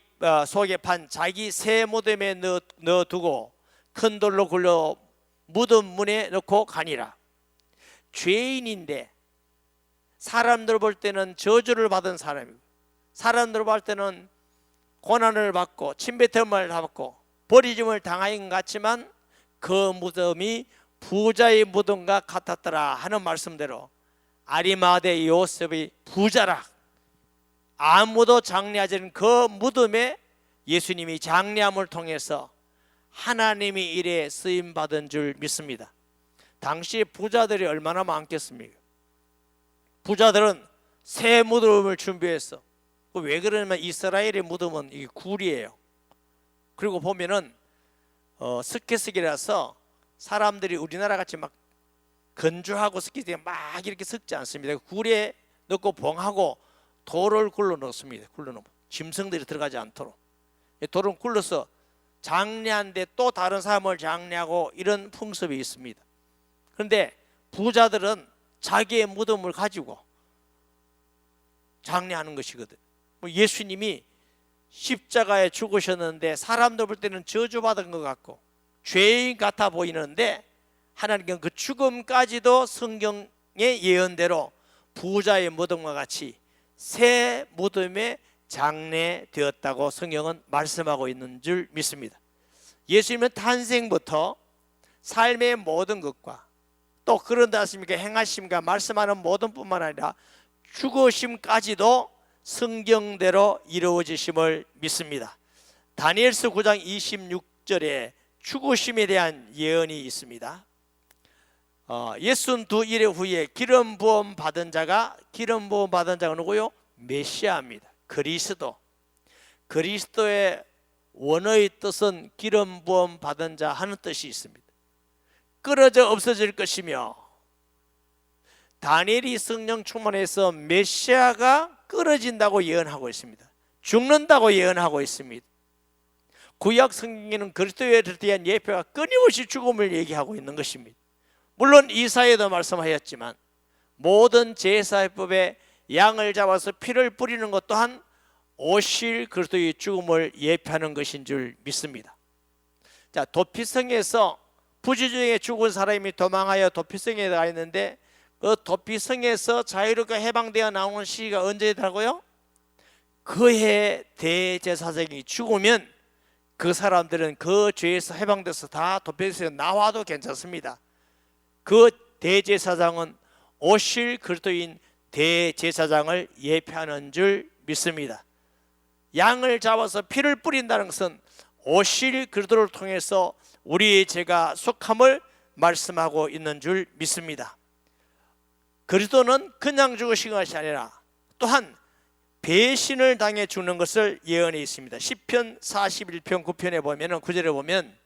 속에 판 자기 새 무덤에 넣어두고 큰 돌로 굴려 무덤 문에 넣고 가니라. 죄인인데 사람들 볼 때는 저주를 받은 사람이고 사람들 볼 때는 고난을 받고 침뱉음을 받고 버리짐을 당한 것 같지만 그 무덤이 부자의 무덤과 같았더라 하는 말씀대로 아리마대 요셉이 부자라. 아무도 장례하지 않은 그 무덤에 예수님이 장례함을 통해서 하나님의 일에 쓰임 받은 줄 믿습니다. 당시 부자들이 얼마나 많겠습니까? 부자들은 새 무덤을 준비했어. 왜 그러냐면 이스라엘의 무덤은 이게 굴이에요. 그리고 보면은 스케스기라서 사람들이 우리나라 같이 막 건조하고 스키에 막 이렇게 섞지 않습니다. 굴에 넣고 봉하고 돌을 굴러 넣습니다. 굴러 넣으면 짐승들이 들어가지 않도록. 돌은 굴러서 장례한데 또 다른 사람을 장례하고 이런 풍습이 있습니다. 그런데 부자들은 자기의 무덤을 가지고 장례하는 것이거든. 예수님이 십자가에 죽으셨는데 사람들 볼 때는 저주받은 것 같고 죄인 같아 보이는데 하나님께는 그 죽음까지도 성경의 예언대로 부자의 무덤과 같이 새 무덤에 장례되었다고 성경은 말씀하고 있는 줄 믿습니다. 예수님은 탄생부터 삶의 모든 것과 또 그런다 하십니까 행하심과 말씀하는 모든 뿐만 아니라 죽으심까지도 성경대로 이루어지심을 믿습니다. 다니엘서 9장 26절에 죽으심에 대한 예언이 있습니다. 62일 후에 기름 부음 받은 자가 누구요? 메시아입니다. 그리스도의 원어의 뜻은 기름 부음 받은 자 하는 뜻이 있습니다. 끊어져 없어질 것이며 다니엘이 성령 충만해서 메시아가 끊어진다고 예언하고 있습니다. 죽는다고 예언하고 있습니다. 구약 성경에는 그리스도에 대한 예표가 끊임없이 죽음을 얘기하고 있는 것입니다. 물론 이사야도 말씀하였지만 모든 제사법에 양을 잡아서 피를 뿌리는 것 또한 오실 그리스도의 죽음을 예표하는 것인 줄 믿습니다. 자, 도피성에서 부지중에 죽은 사람이 도망하여 도피성에 가 있는데 그 도피성에서 자유롭게 해방되어 나오는 시기가 언제더라고요? 그해 대제사장이 죽으면 그 사람들은 그 죄에서 해방돼서 다 도피성에서 나와도 괜찮습니다. 그 대제사장은 오실 그리스도인 대제사장을 예표하는 줄 믿습니다. 양을 잡아서 피를 뿌린다는 것은 오실 그리스도를 통해서 우리의 죄가 속함을 말씀하고 있는 줄 믿습니다. 그리스도는 그냥 죽으신 것이 아니라 또한 배신을 당해 죽는 것을 예언해 있습니다. 시편 41편 9편에 보면 9절에 보면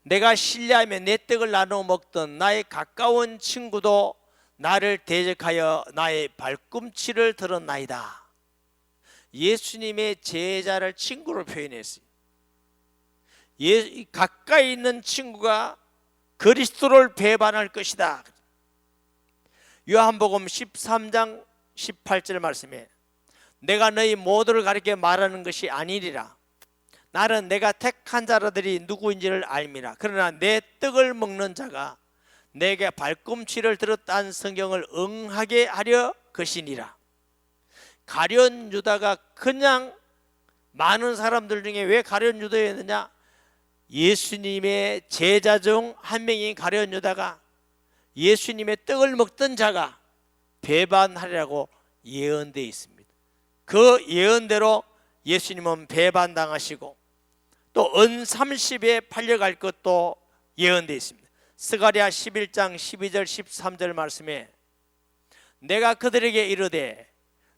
내가 신뢰하며 내 떡을 나누어 먹던 나의 가까운 친구도 나를 대적하여 나의 발꿈치를 들었나이다. 예수님의 제자를 친구로 표현했어요. 가까이 있는 친구가 그리스도를 배반할 것이다. 요한복음 13장 18절 말씀에 내가 너희 모두를 가리켜 말하는 것이 아니리라. 나는 내가 택한 자들이 누구인지를 알미라. 그러나 내 떡을 먹는 자가 내게 발꿈치를 들었다는 성경을 응하게 하려 것이니라. 가룟 유다가 그냥 많은 사람들 중에 왜 가룟 유다였느냐? 예수님의 제자 중 한 명인 가룟 유다가 예수님의 떡을 먹던 자가 배반하리라고 예언되어 있습니다. 그 예언대로 예수님은 배반당하시고 또 은30에 팔려갈 것도 예언되어 있습니다. 스가랴 11장 12절 13절 말씀에 내가 그들에게 이르되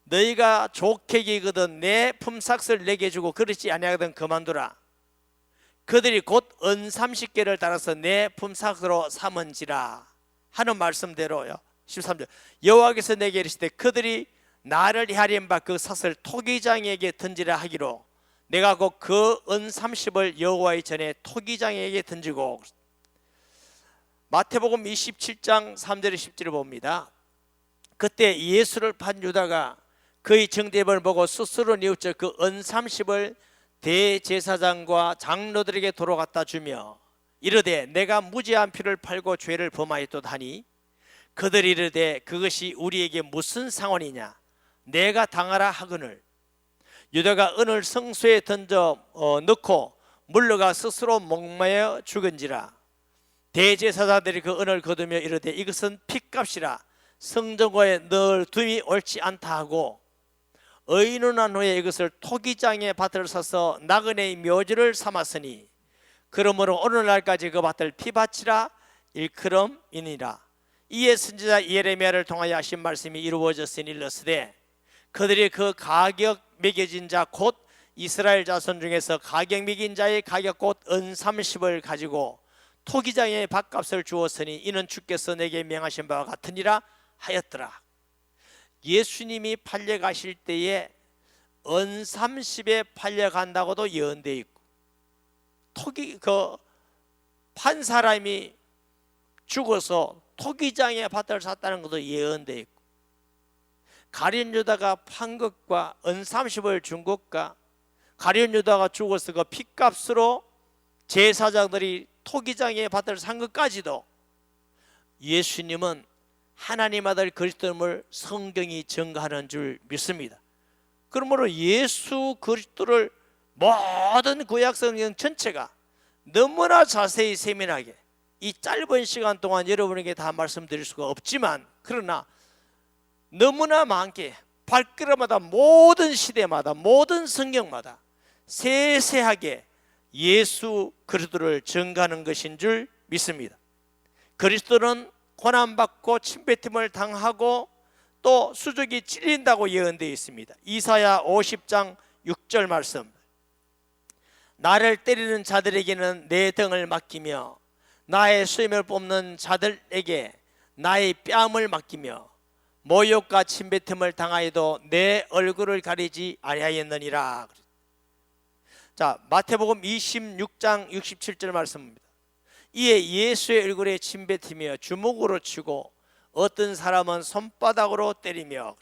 너희가 좋게 여기거든 내 품삯을 내게 주고 그렇지 아니하거든 그만두라. 그들이 곧 은30개를 따라서 내 품삯으로 삼은지라 하는 말씀대로요. 13절 여호와께서 내게 이르시되 그들이 나를 헤아린 바 그 삭을 토기장에게 던지라 하기로 내가 곧 그 은30을 여호와의 전에 토기장에게 던지고. 마태복음 27장 3절에 10절을 봅니다. 그때 예수를 판 유다가 그의 정대임을 보고 스스로 뉘우쳐 그 은30을 대제사장과 장로들에게 도로 갖다 주며 이르되 내가 무죄한 피를 팔고 죄를 범하였도다 하니 그들이 이르되 그것이 우리에게 무슨 상관이냐 내가 당하라 하거늘 유다가 은을 성소에 던져 넣고 물러가 스스로 목매어 죽은지라. 대제사장들이 그 은을 거두며 이르되 이것은 핏값이라 성전고에 넣을 둠이 옳지 않다 하고 의논한 후에 이것을 토기장에 밭을 사서 나그네의 묘지를 삼았으니 그러므로 오늘날까지 그 밭을 피바치라 일컬음이니라. 이에 선지자 예레미야를 통하여 하신 말씀이 이루어졌으니 일렀으되 그들이 그 가격 매겨진 자 곧 이스라엘 자손 중에서 가격 매긴 자의 가격 곧 은 30을 가지고 토기장의 밭값을 주었으니 이는 주께서 내게 명하신 바와 같으니라 하였더라. 예수님이 팔려가실 때에 은 30에 팔려간다고도 예언되어 있고, 토기 판 사람이 죽어서 토기장의 밭을 샀다는 것도 예언되어 있고, 가룟 유다가 판 것과 은 30을 준 것과 가룟 유다가 죽어서 그 핏값으로 제사장들이 토기장의 밭을 산 것까지도 예수님은 하나님 아들 그리스도임을 성경이 증거하는 줄 믿습니다. 그러므로 예수 그리스도를 모든 구약 성경 전체가 너무나 자세히 세밀하게 이 짧은 시간 동안 여러분에게 다 말씀드릴 수가 없지만, 그러나 너무나 많게 발걸음마다 모든 시대마다 모든 성경마다 세세하게 예수 그리스도를 증거하는 것인 줄 믿습니다. 그리스도는 고난받고 침뱉음을 당하고 또 수족이 찔린다고 예언되어 있습니다. 이사야 50장 6절 말씀, 나를 때리는 자들에게는 내 등을 맡기며 나의 수염을 뽑는 자들에게 나의 뺨을 맡기며 모욕과 침뱉음을 당하여도 내 얼굴을 가리지 아니하였느니라. 자, 마태복음 26장 67절 말씀입니다. 이에 예수의 얼굴에 침뱉으며 주먹으로 치고 어떤 사람은 손바닥으로 때리며,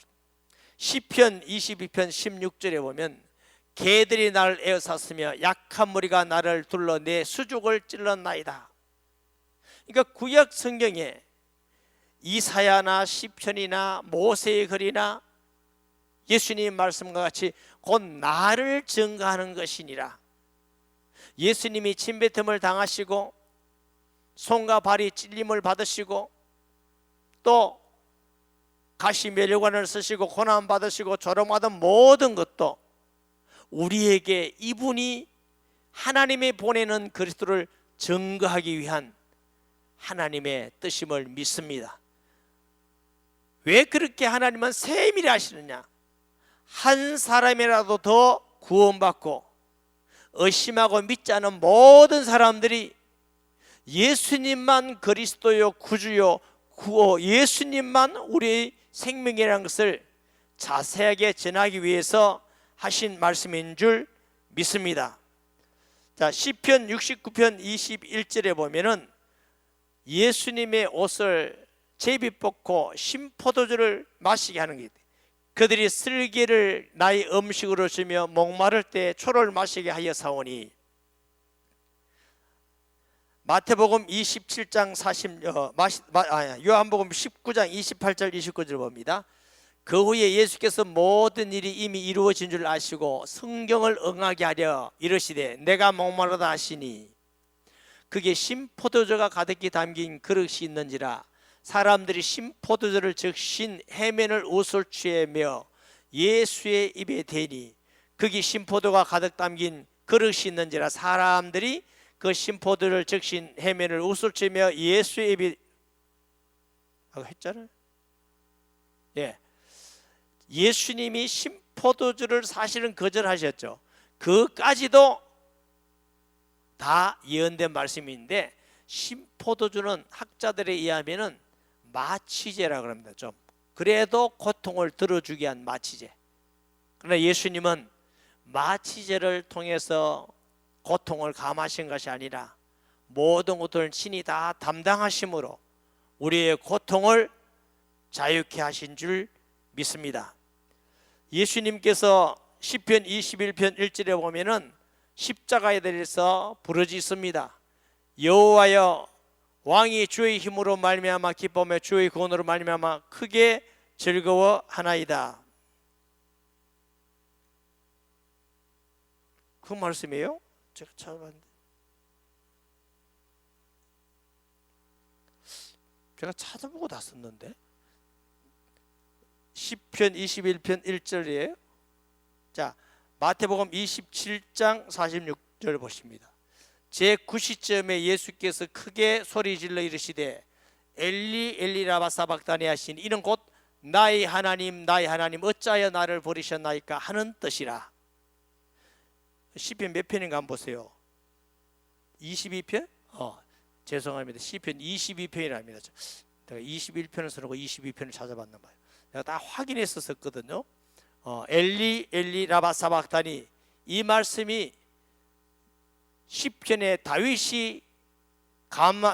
시편 22편 16절에 보면 개들이 나를 에워쌌으며 약한 무리가 나를 둘러 내 수족을 찔렀나이다. 그러니까 구약 성경에 이사야나 시편이나 모세의 글이나 예수님 말씀과 같이 곧 나를 증거하는 것이니라. 예수님이 침뱉음을 당하시고 손과 발이 찔림을 받으시고 또 가시 면류관을 쓰시고 고난 받으시고 조롱받은 모든 것도 우리에게 이분이 하나님이 보내는 그리스도를 증거하기 위한 하나님의 뜻임을 믿습니다. 왜 그렇게 하나님은 세밀히 하시느냐? 한 사람이라도 더 구원받고 의심하고 믿지 않은 모든 사람들이 예수님만 그리스도요 구주요 구호, 예수님만 우리의 생명이라는 것을 자세하게 전하기 위해서 하신 말씀인 줄 믿습니다. 자, 시편 69편 21절에 보면은 예수님의 옷을 제비 뽑고 신포도주를 마시게 하는 게 있대요. 그들이 슬기를 나의 음식으로 주며 목마를 때 초를 마시게 하여 사오니. 마태복음 27장 40 요한복음 19장 28절 29절 봅니다. 그 후에 예수께서 모든 일이 이미 이루어진 줄 아시고 성경을 응하게 하려 이르시되 내가 목마르다 하시니 그게 신포도주가 가득히 담긴 그릇이 있는지라. 사람들이 신포도주를 적신 해면을 옷을 취하며 예수의 입에 대니 거기 신포도가 가득 담긴 그릇이 있는지라. 사람들이 그 신포도를 적신 해면을 옷을 취하며 예수의 입에 했잖아요. 예, 예수님이 신포도주를 사실은 거절하셨죠. 그까지도 다 예언된 말씀인데, 신포도주는 학자들에 의하면은 마취제라고 합니다. 좀 그래도 고통을 덜어주게 한 마취제. 그러나 예수님은 마취제를 통해서 고통을 감하신 것이 아니라 모든 것을 친히 다 담당하심으로 우리의 고통을 자유케 하신 줄 믿습니다. 예수님께서 시편 21편 1절에 보면은 십자가에 대해서 부르짖습니다. 여호와여, 왕이 주의 힘으로 말미암아 기뻐하며 주의 구원으로 말미암아 크게 즐거워하나이다. 그 말씀이에요? 제가 찾아봤는데 제가 찾아보고 다 썼는데 시편 21편 1절이에요. 자, 마태복음 27장 46절 보십니다. 제9시점에 예수께서 크게 소리질러 이르시되 엘리 엘리 라마 사박다니 하신 이는 곧 나의 하나님 나의 하나님 어찌하여 나를 버리셨나이까 하는 뜻이라. 시편 몇 편인가 한번 보세요. 22편? 죄송합니다. 시편 22편이랍니다. 내가 21편을 써놓고 22편을 찾아봤나 봐요. 내가 다 확인했었거든요. 엘리 엘리 라마 사박다니, 이 말씀이 시편에 다윗이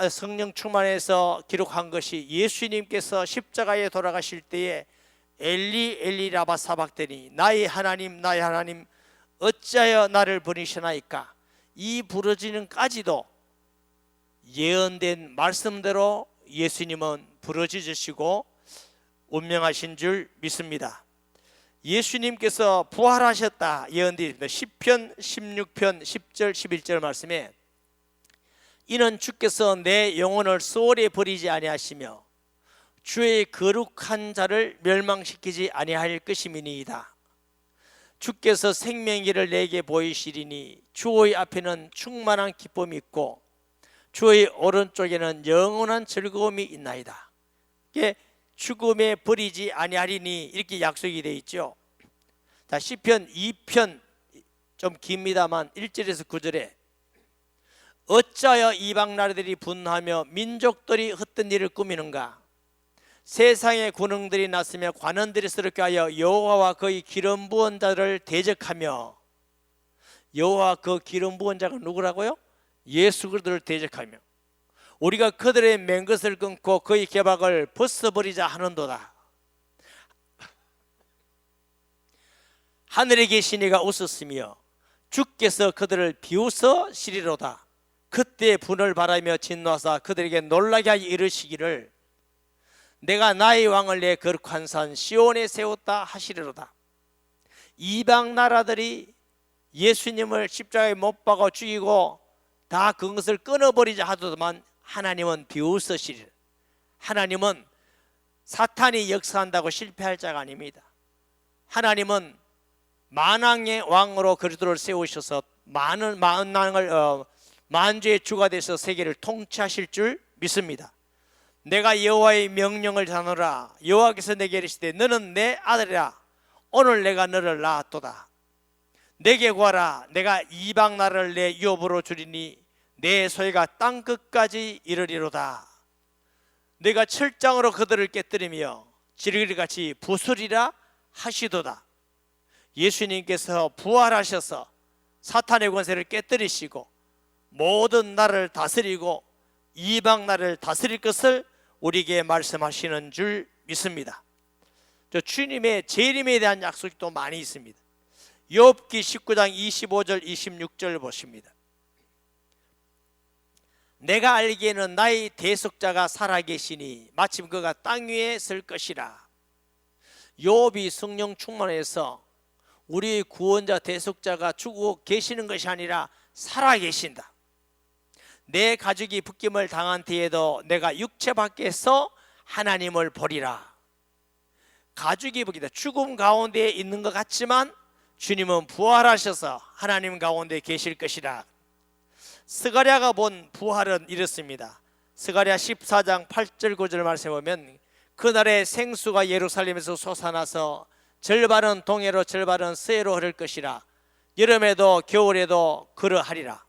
성령 충만해서 기록한 것이 예수님께서 십자가에 돌아가실 때에 엘리 엘리 라마 사박다니 나의 하나님 나의 하나님 어찌하여 나를 버리시나이까, 이 부르짖음까지도 예언된 말씀대로 예수님은 부르짖으시고 운명하신 줄 믿습니다. 예수님께서 부활하셨다 예언드립니다. 시편 16편 10절 11절 말씀에 이는 주께서 내 영혼을 소홀히 버리지 아니하시며 주의 거룩한 자를 멸망시키지 아니할 것임이니이다. 주께서 생명길을 내게 보이시리니 주의 앞에는 충만한 기쁨이 있고 주의 오른쪽에는 영원한 즐거움이 있나이다. 이게 죽음에 버리지 아니하리니 이렇게 약속이 되어 있죠. 자, 시편 2편 좀 깁니다만 1절에서 9절에 어찌하여 이방 나라들이 분노하며 민족들이 헛된 일을 꾸미는가, 세상의 군웅들이 났으며 관원들이 스럽게 하여 여호와와 그의 기름 부은 자를 대적하며, 여호와 그 기름 부은 자가 누구라고요? 예수 그리스도를 대적하며 우리가 그들의 맨 것을 끊고 그의 계박을 벗어버리자 하는도다. 하늘에 계신 이가 웃었으며 주께서 그들을 비웃어 시리로다. 그때 분을 바라며 진노하사 그들에게 놀라게 하여 이르시기를 내가 나의 왕을 내 거룩한 산 시온에 세웠다 하시리로다. 이방 나라들이 예수님을 십자가에 못 박아 죽이고 다 그것을 끊어버리자 하더만 하나님은 비웃으시리라. 하나님은 사탄이 역사한다고 실패할 자가 아닙니다. 하나님은 만왕의 왕으로 그리스도를 세우셔서 만주의 주가 되셔서 세계를 통치하실 줄 믿습니다. 내가 여호와의 명령을 자노라. 여호와께서 내게 이르시되 너는 내 아들이라. 오늘 내가 너를 낳았도다. 내게 구하라. 내가 이방 나라를 내 유업으로 주리니 내 소유가 땅 끝까지 이르리로다. 내가 철장으로 그들을 깨뜨리며 지르기같이 부수리라 하시도다. 예수님께서 부활하셔서 사탄의 권세를 깨뜨리시고 모든 나라를 다스리고 이방 나라를 다스릴 것을 우리에게 말씀하시는 줄 믿습니다. 주님의 재림에 대한 약속이 또 많이 있습니다. 욥기 19장 25절 26절 보십니다. 내가 알기에는 나의 대속자가 살아계시니 마침 그가 땅 위에 설 것이라. 욥이 성령 충만해서 우리의 구원자 대속자가 죽고 계시는 것이 아니라 살아계신다. 내 가족이 붙김을 당한 뒤에도 내가 육체 밖에서 하나님을 보리라. 가족이 붙기다. 죽음 가운데 있는 것 같지만 주님은 부활하셔서 하나님 가운데 계실 것이라. 스가랴가 본 부활은 이렇습니다. 스가랴 14장 8절 9절 말씀에 보면 그날에 생수가 예루살렘에서 솟아나서 절반은 동해로 절반은 서해로 흐를 것이라. 여름에도 겨울에도 그러하리라.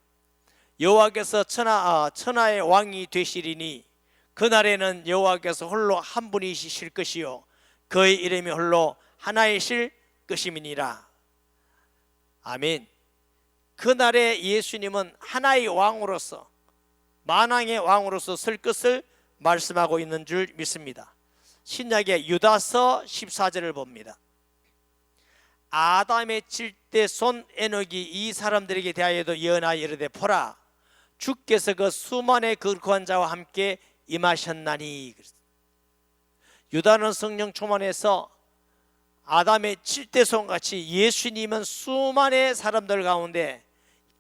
여호와께서 천하의 왕이 되시리니 그날에는 여호와께서 홀로 한 분이실 것이요 그의 이름이 홀로 하나이실 것임이니라. 아멘. 그날에 예수님은 하나의 왕으로서 만왕의 왕으로서 설 것을 말씀하고 있는 줄 믿습니다. 신약의 유다서 14절을 봅니다. 아담의 칠대손 에녹이 이 사람들에게 대하여도 예언하여 이르되 보라 주께서 그 수만의 거룩한 자와 함께 임하셨나니. 유다는 성령 충만해서 아담의 칠대손같이 예수님은 수만의 사람들 가운데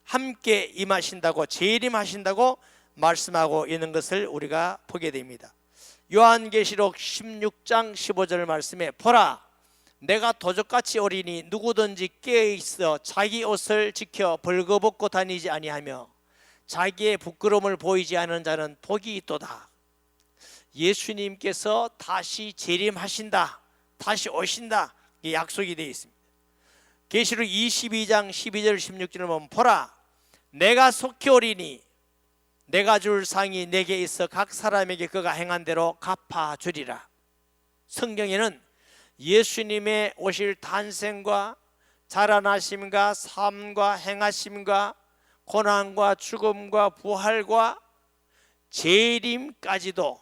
함께 임하신다고 재림하신다고 말씀하고 있는 것을 우리가 보게 됩니다. 요한계시록 16장 15절 말씀에 보라 내가 도적같이 오리니 누구든지 깨어있어 자기 옷을 지켜 벌거벗고 다니지 아니하며 자기의 부끄러움을 보이지 않은 자는 복이 있도다. 예수님께서 다시 재림하신다, 다시 오신다, 이 약속이 되어 있습니다. 계시록 22장 12절 16절을 보면 보라 내가 속히 오리니 내가 줄 상이 내게 있어 각 사람에게 그가 행한 대로 갚아주리라. 성경에는 예수님의 오실 탄생과 자라나심과 삶과 행하심과 고난과 죽음과 부활과 재림까지도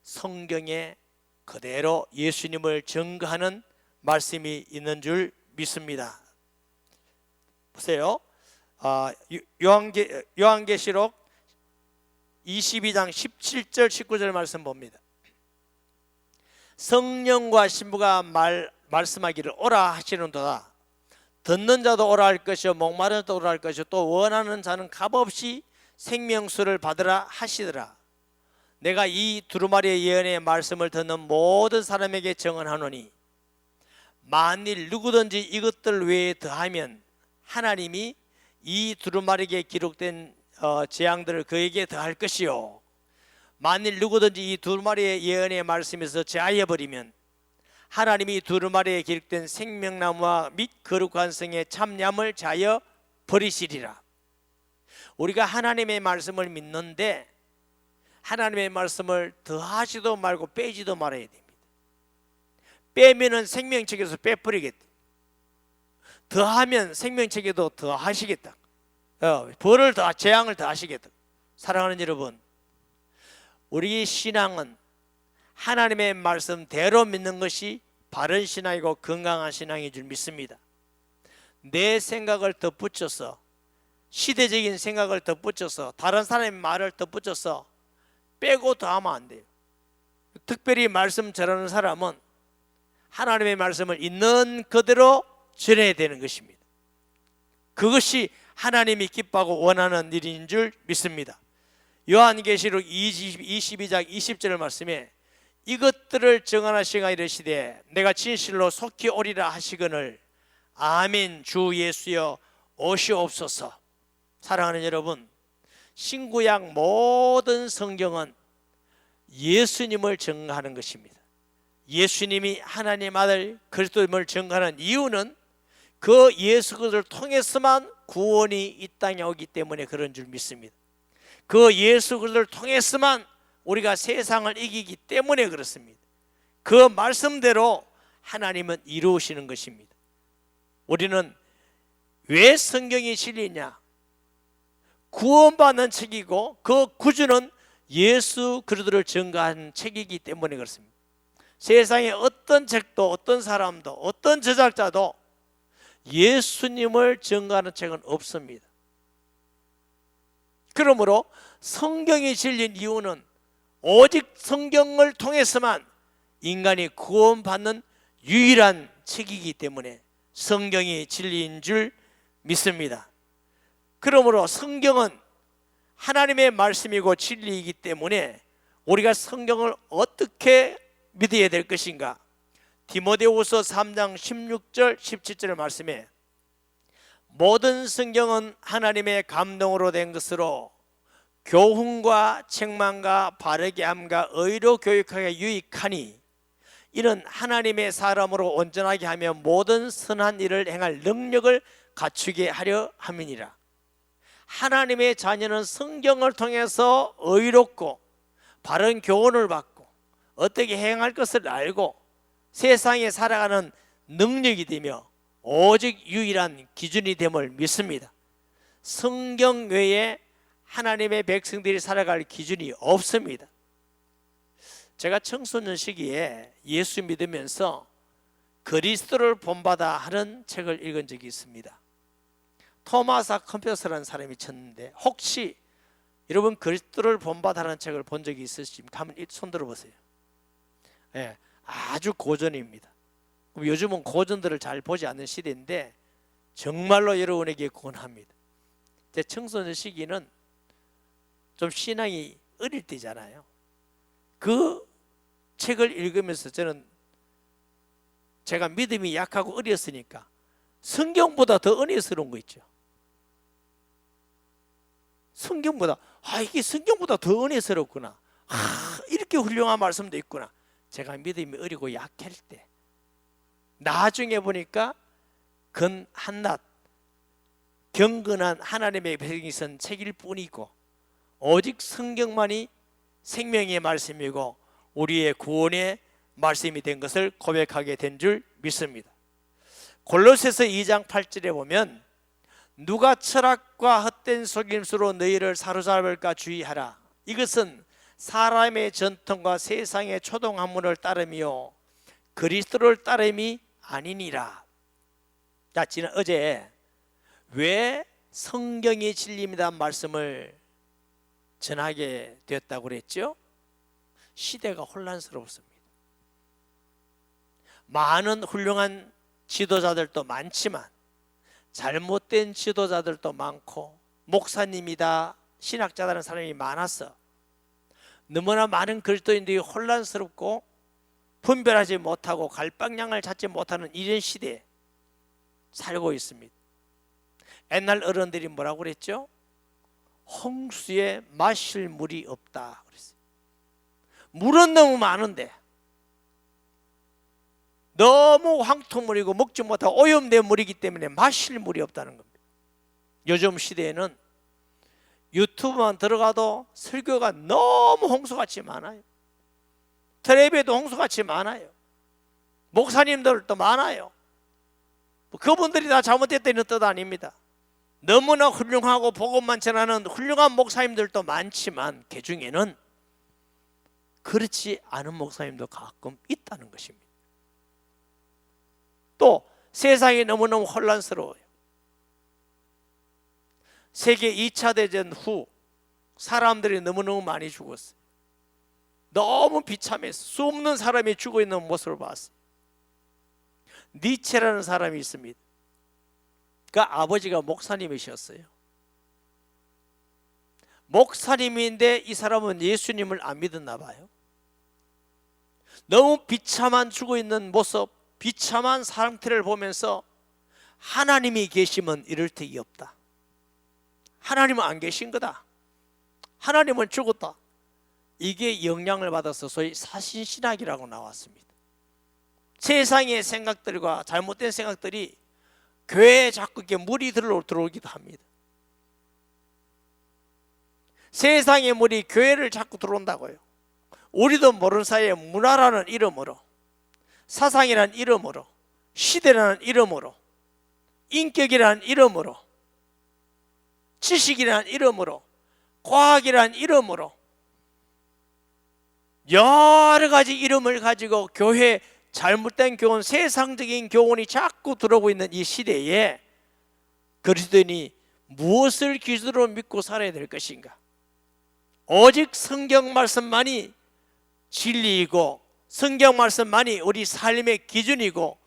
성경에 그대로 예수님을 증거하는 말씀이 있는 줄 믿습니다. 보세요. 요한계시록 22장 17절 19절 말씀 봅니다. 성령과 신부가 말씀하기를 오라 하시는도다. 듣는 자도 오라 할 것이요 목마른 자도 오라 할 것이요 또 원하는 자는 값없이 생명수를 받으라 하시더라. 내가 이 두루마리의 예언의 말씀을 듣는 모든 사람에게 증언하노니 만일 누구든지 이것들 외에 더하면 하나님이 이 두루마리에 기록된 재앙들을 그에게 더할 것이요 만일 누구든지 이 두루마리의 예언의 말씀에서 제하여 버리면 하나님이 두루마리에 기록된 생명나무와 및 거룩한 성의 참냠을 제하여 버리시리라. 우리가 하나님의 말씀을 믿는데 하나님의 말씀을 더하지도 말고 빼지도 말아야 됩니다. 빼면은 생명책에서 빼버리겠다. 더하면 생명책에도 더하시겠다. 벌을 더 재앙을 더하시겠다. 사랑하는 여러분, 우리 신앙은 하나님의 말씀대로 믿는 것이 바른 신앙이고 건강한 신앙인 줄 믿습니다. 내 생각을 덧붙여서 시대적인 생각을 덧붙여서 다른 사람의 말을 덧붙여서 빼고 더하면 안 돼요. 특별히 말씀 전하는 사람은 하나님의 말씀을 있는 그대로 전해야 되는 것입니다. 그것이 하나님이 기뻐하고 원하는 일인 줄 믿습니다. 요한계시록 22장 20절 말씀에 이것들을 정언하시가 이르시되 내가 진실로 속히 오리라 하시거늘 아멘 주 예수여 오시옵소서. 사랑하는 여러분, 신구약 모든 성경은 예수님을 증거하는 것입니다. 예수님이 하나님 아들 그리스도임을 증거하는 이유는 그 예수 그리스도를 통해서만 구원이 이 땅에 오기 때문에 그런 줄 믿습니다. 그 예수 그리스도를 통해서만 우리가 세상을 이기기 때문에 그렇습니다. 그 말씀대로 하나님은 이루시는 것입니다. 우리는 왜 성경이 진리냐? 구원받는 책이고 그 구주는 예수 그리스도를 증거한 책이기 때문에 그렇습니다. 세상에 어떤 책도 어떤 사람도 어떤 저작자도 예수님을 증거하는 책은 없습니다. 그러므로 성경이 진리인 이유는 오직 성경을 통해서만 인간이 구원받는 유일한 책이기 때문에 성경이 진리인 줄 믿습니다. 그러므로 성경은 하나님의 말씀이고 진리이기 때문에 우리가 성경을 어떻게 믿어야 될 것인가? 디모데후서 3장 16절 17절의 말씀에 모든 성경은 하나님의 감동으로 된 것으로 교훈과 책망과 바르게 함과 의로 교육하기에 유익하니 이는 하나님의 사람으로 온전하게 하며 모든 선한 일을 행할 능력을 갖추게 하려 함이니라. 하나님의 자녀는 성경을 통해서 의롭고 바른 교훈을 받고 어떻게 행할 것을 알고 세상에 살아가는 능력이 되며 오직 유일한 기준이 됨을 믿습니다. 성경 외에 하나님의 백성들이 살아갈 기준이 없습니다. 제가 청소년 시기에 예수 믿으면서 그리스도를 본받아 하는 책을 읽은 적이 있습니다. 토마스 컴퍼스라는 사람이 쳤는데 혹시 여러분 그리스도를 본받아 하는 책을 본 적이 있으십니까? 한번 손 들어보세요. 네, 아주 고전입니다. 요즘은 고전들을 잘 보지 않는 시대인데 정말로 여러분에게 권합니다. 제 청소년 시기는 좀 신앙이 어릴 때잖아요. 그 책을 읽으면서 저는 제가 믿음이 약하고 어렸으니까 성경보다 더 은혜스러운 거 있죠. 성경보다 이게 성경보다 더 은혜스럽구나. 이렇게 훌륭한 말씀도 있구나. 제가 믿음이 어리고 약할 때 나중에 보니까 근 한낱 경건한 하나님의 백성이 쓴 책일 뿐이고 오직 성경만이 생명의 말씀이고 우리의 구원의 말씀이 된 것을 고백하게 된 줄 믿습니다. 골로새서 2장 8절에 보면 누가 철학과 헛된 속임수로 너희를 사로잡을까 주의하라. 이것은 사람의 전통과 세상의 초동학문을 따름이요 그리스도를 따름이 아니니라. 자, 어제 왜 성경이 진리입니다 말씀을 전하게 되었다고 그랬죠? 시대가 혼란스럽습니다. 많은 훌륭한 지도자들도 많지만 잘못된 지도자들도 많고 목사님이다 신학자라는 사람이 많아서 너무나 많은 그리스도인들이 혼란스럽고 분별하지 못하고 갈방향을 찾지 못하는 이런 시대에 살고 있습니다. 옛날 어른들이 뭐라고 그랬죠? 홍수에 마실 물이 없다 그랬어요. 물은 너무 많은데 너무 황토물이고 먹지 못하고 오염된 물이기 때문에 마실 물이 없다는 겁니다. 요즘 시대에는 유튜브만 들어가도 설교가 너무 홍수같이 많아요. 텔레비에도 홍수같이 많아요. 목사님들도 많아요. 그분들이 다 잘못됐다는 뜻 아닙니다. 너무나 훌륭하고 복음만 전하는 훌륭한 목사님들도 많지만 그 중에는 그렇지 않은 목사님도 가끔 있다는 것입니다. 또 세상이 너무너무 혼란스러워요. 세계 2차 대전 후 사람들이 너무너무 많이 죽었어요. 너무 비참해서 수없는 사람이 죽어 있는 모습을 봤어요. 니체라는 사람이 있습니다. 그 아버지가 목사님이셨어요. 목사님인데 이 사람은 예수님을 안 믿었나 봐요. 너무 비참한 죽어 있는 모습, 비참한 상태를 보면서 하나님이 계시면 이럴 택이 없다. 하나님은 안 계신 거다. 하나님은 죽었다. 이게 영향을 받아서 소위 사신신학이라고 나왔습니다. 세상의 생각들과 잘못된 생각들이 교회에 자꾸 이렇게 물이 들어오기도 합니다. 세상의 물이 교회를 자꾸 들어온다고요. 우리도 모르는 사이에 문화라는 이름으로, 사상이라는 이름으로, 시대라는 이름으로, 인격이라는 이름으로, 지식이라는 이름으로, 과학이라는 이름으로 여러 가지 이름을 가지고 교회 잘못된 교훈, 세상적인 교훈이 자꾸 들어오고 있는 이 시대에 그리스도인이 무엇을 기준으로 믿고 살아야 될 것인가? 오직 성경 말씀만이 진리이고 성경 말씀만이 우리 삶의 기준이고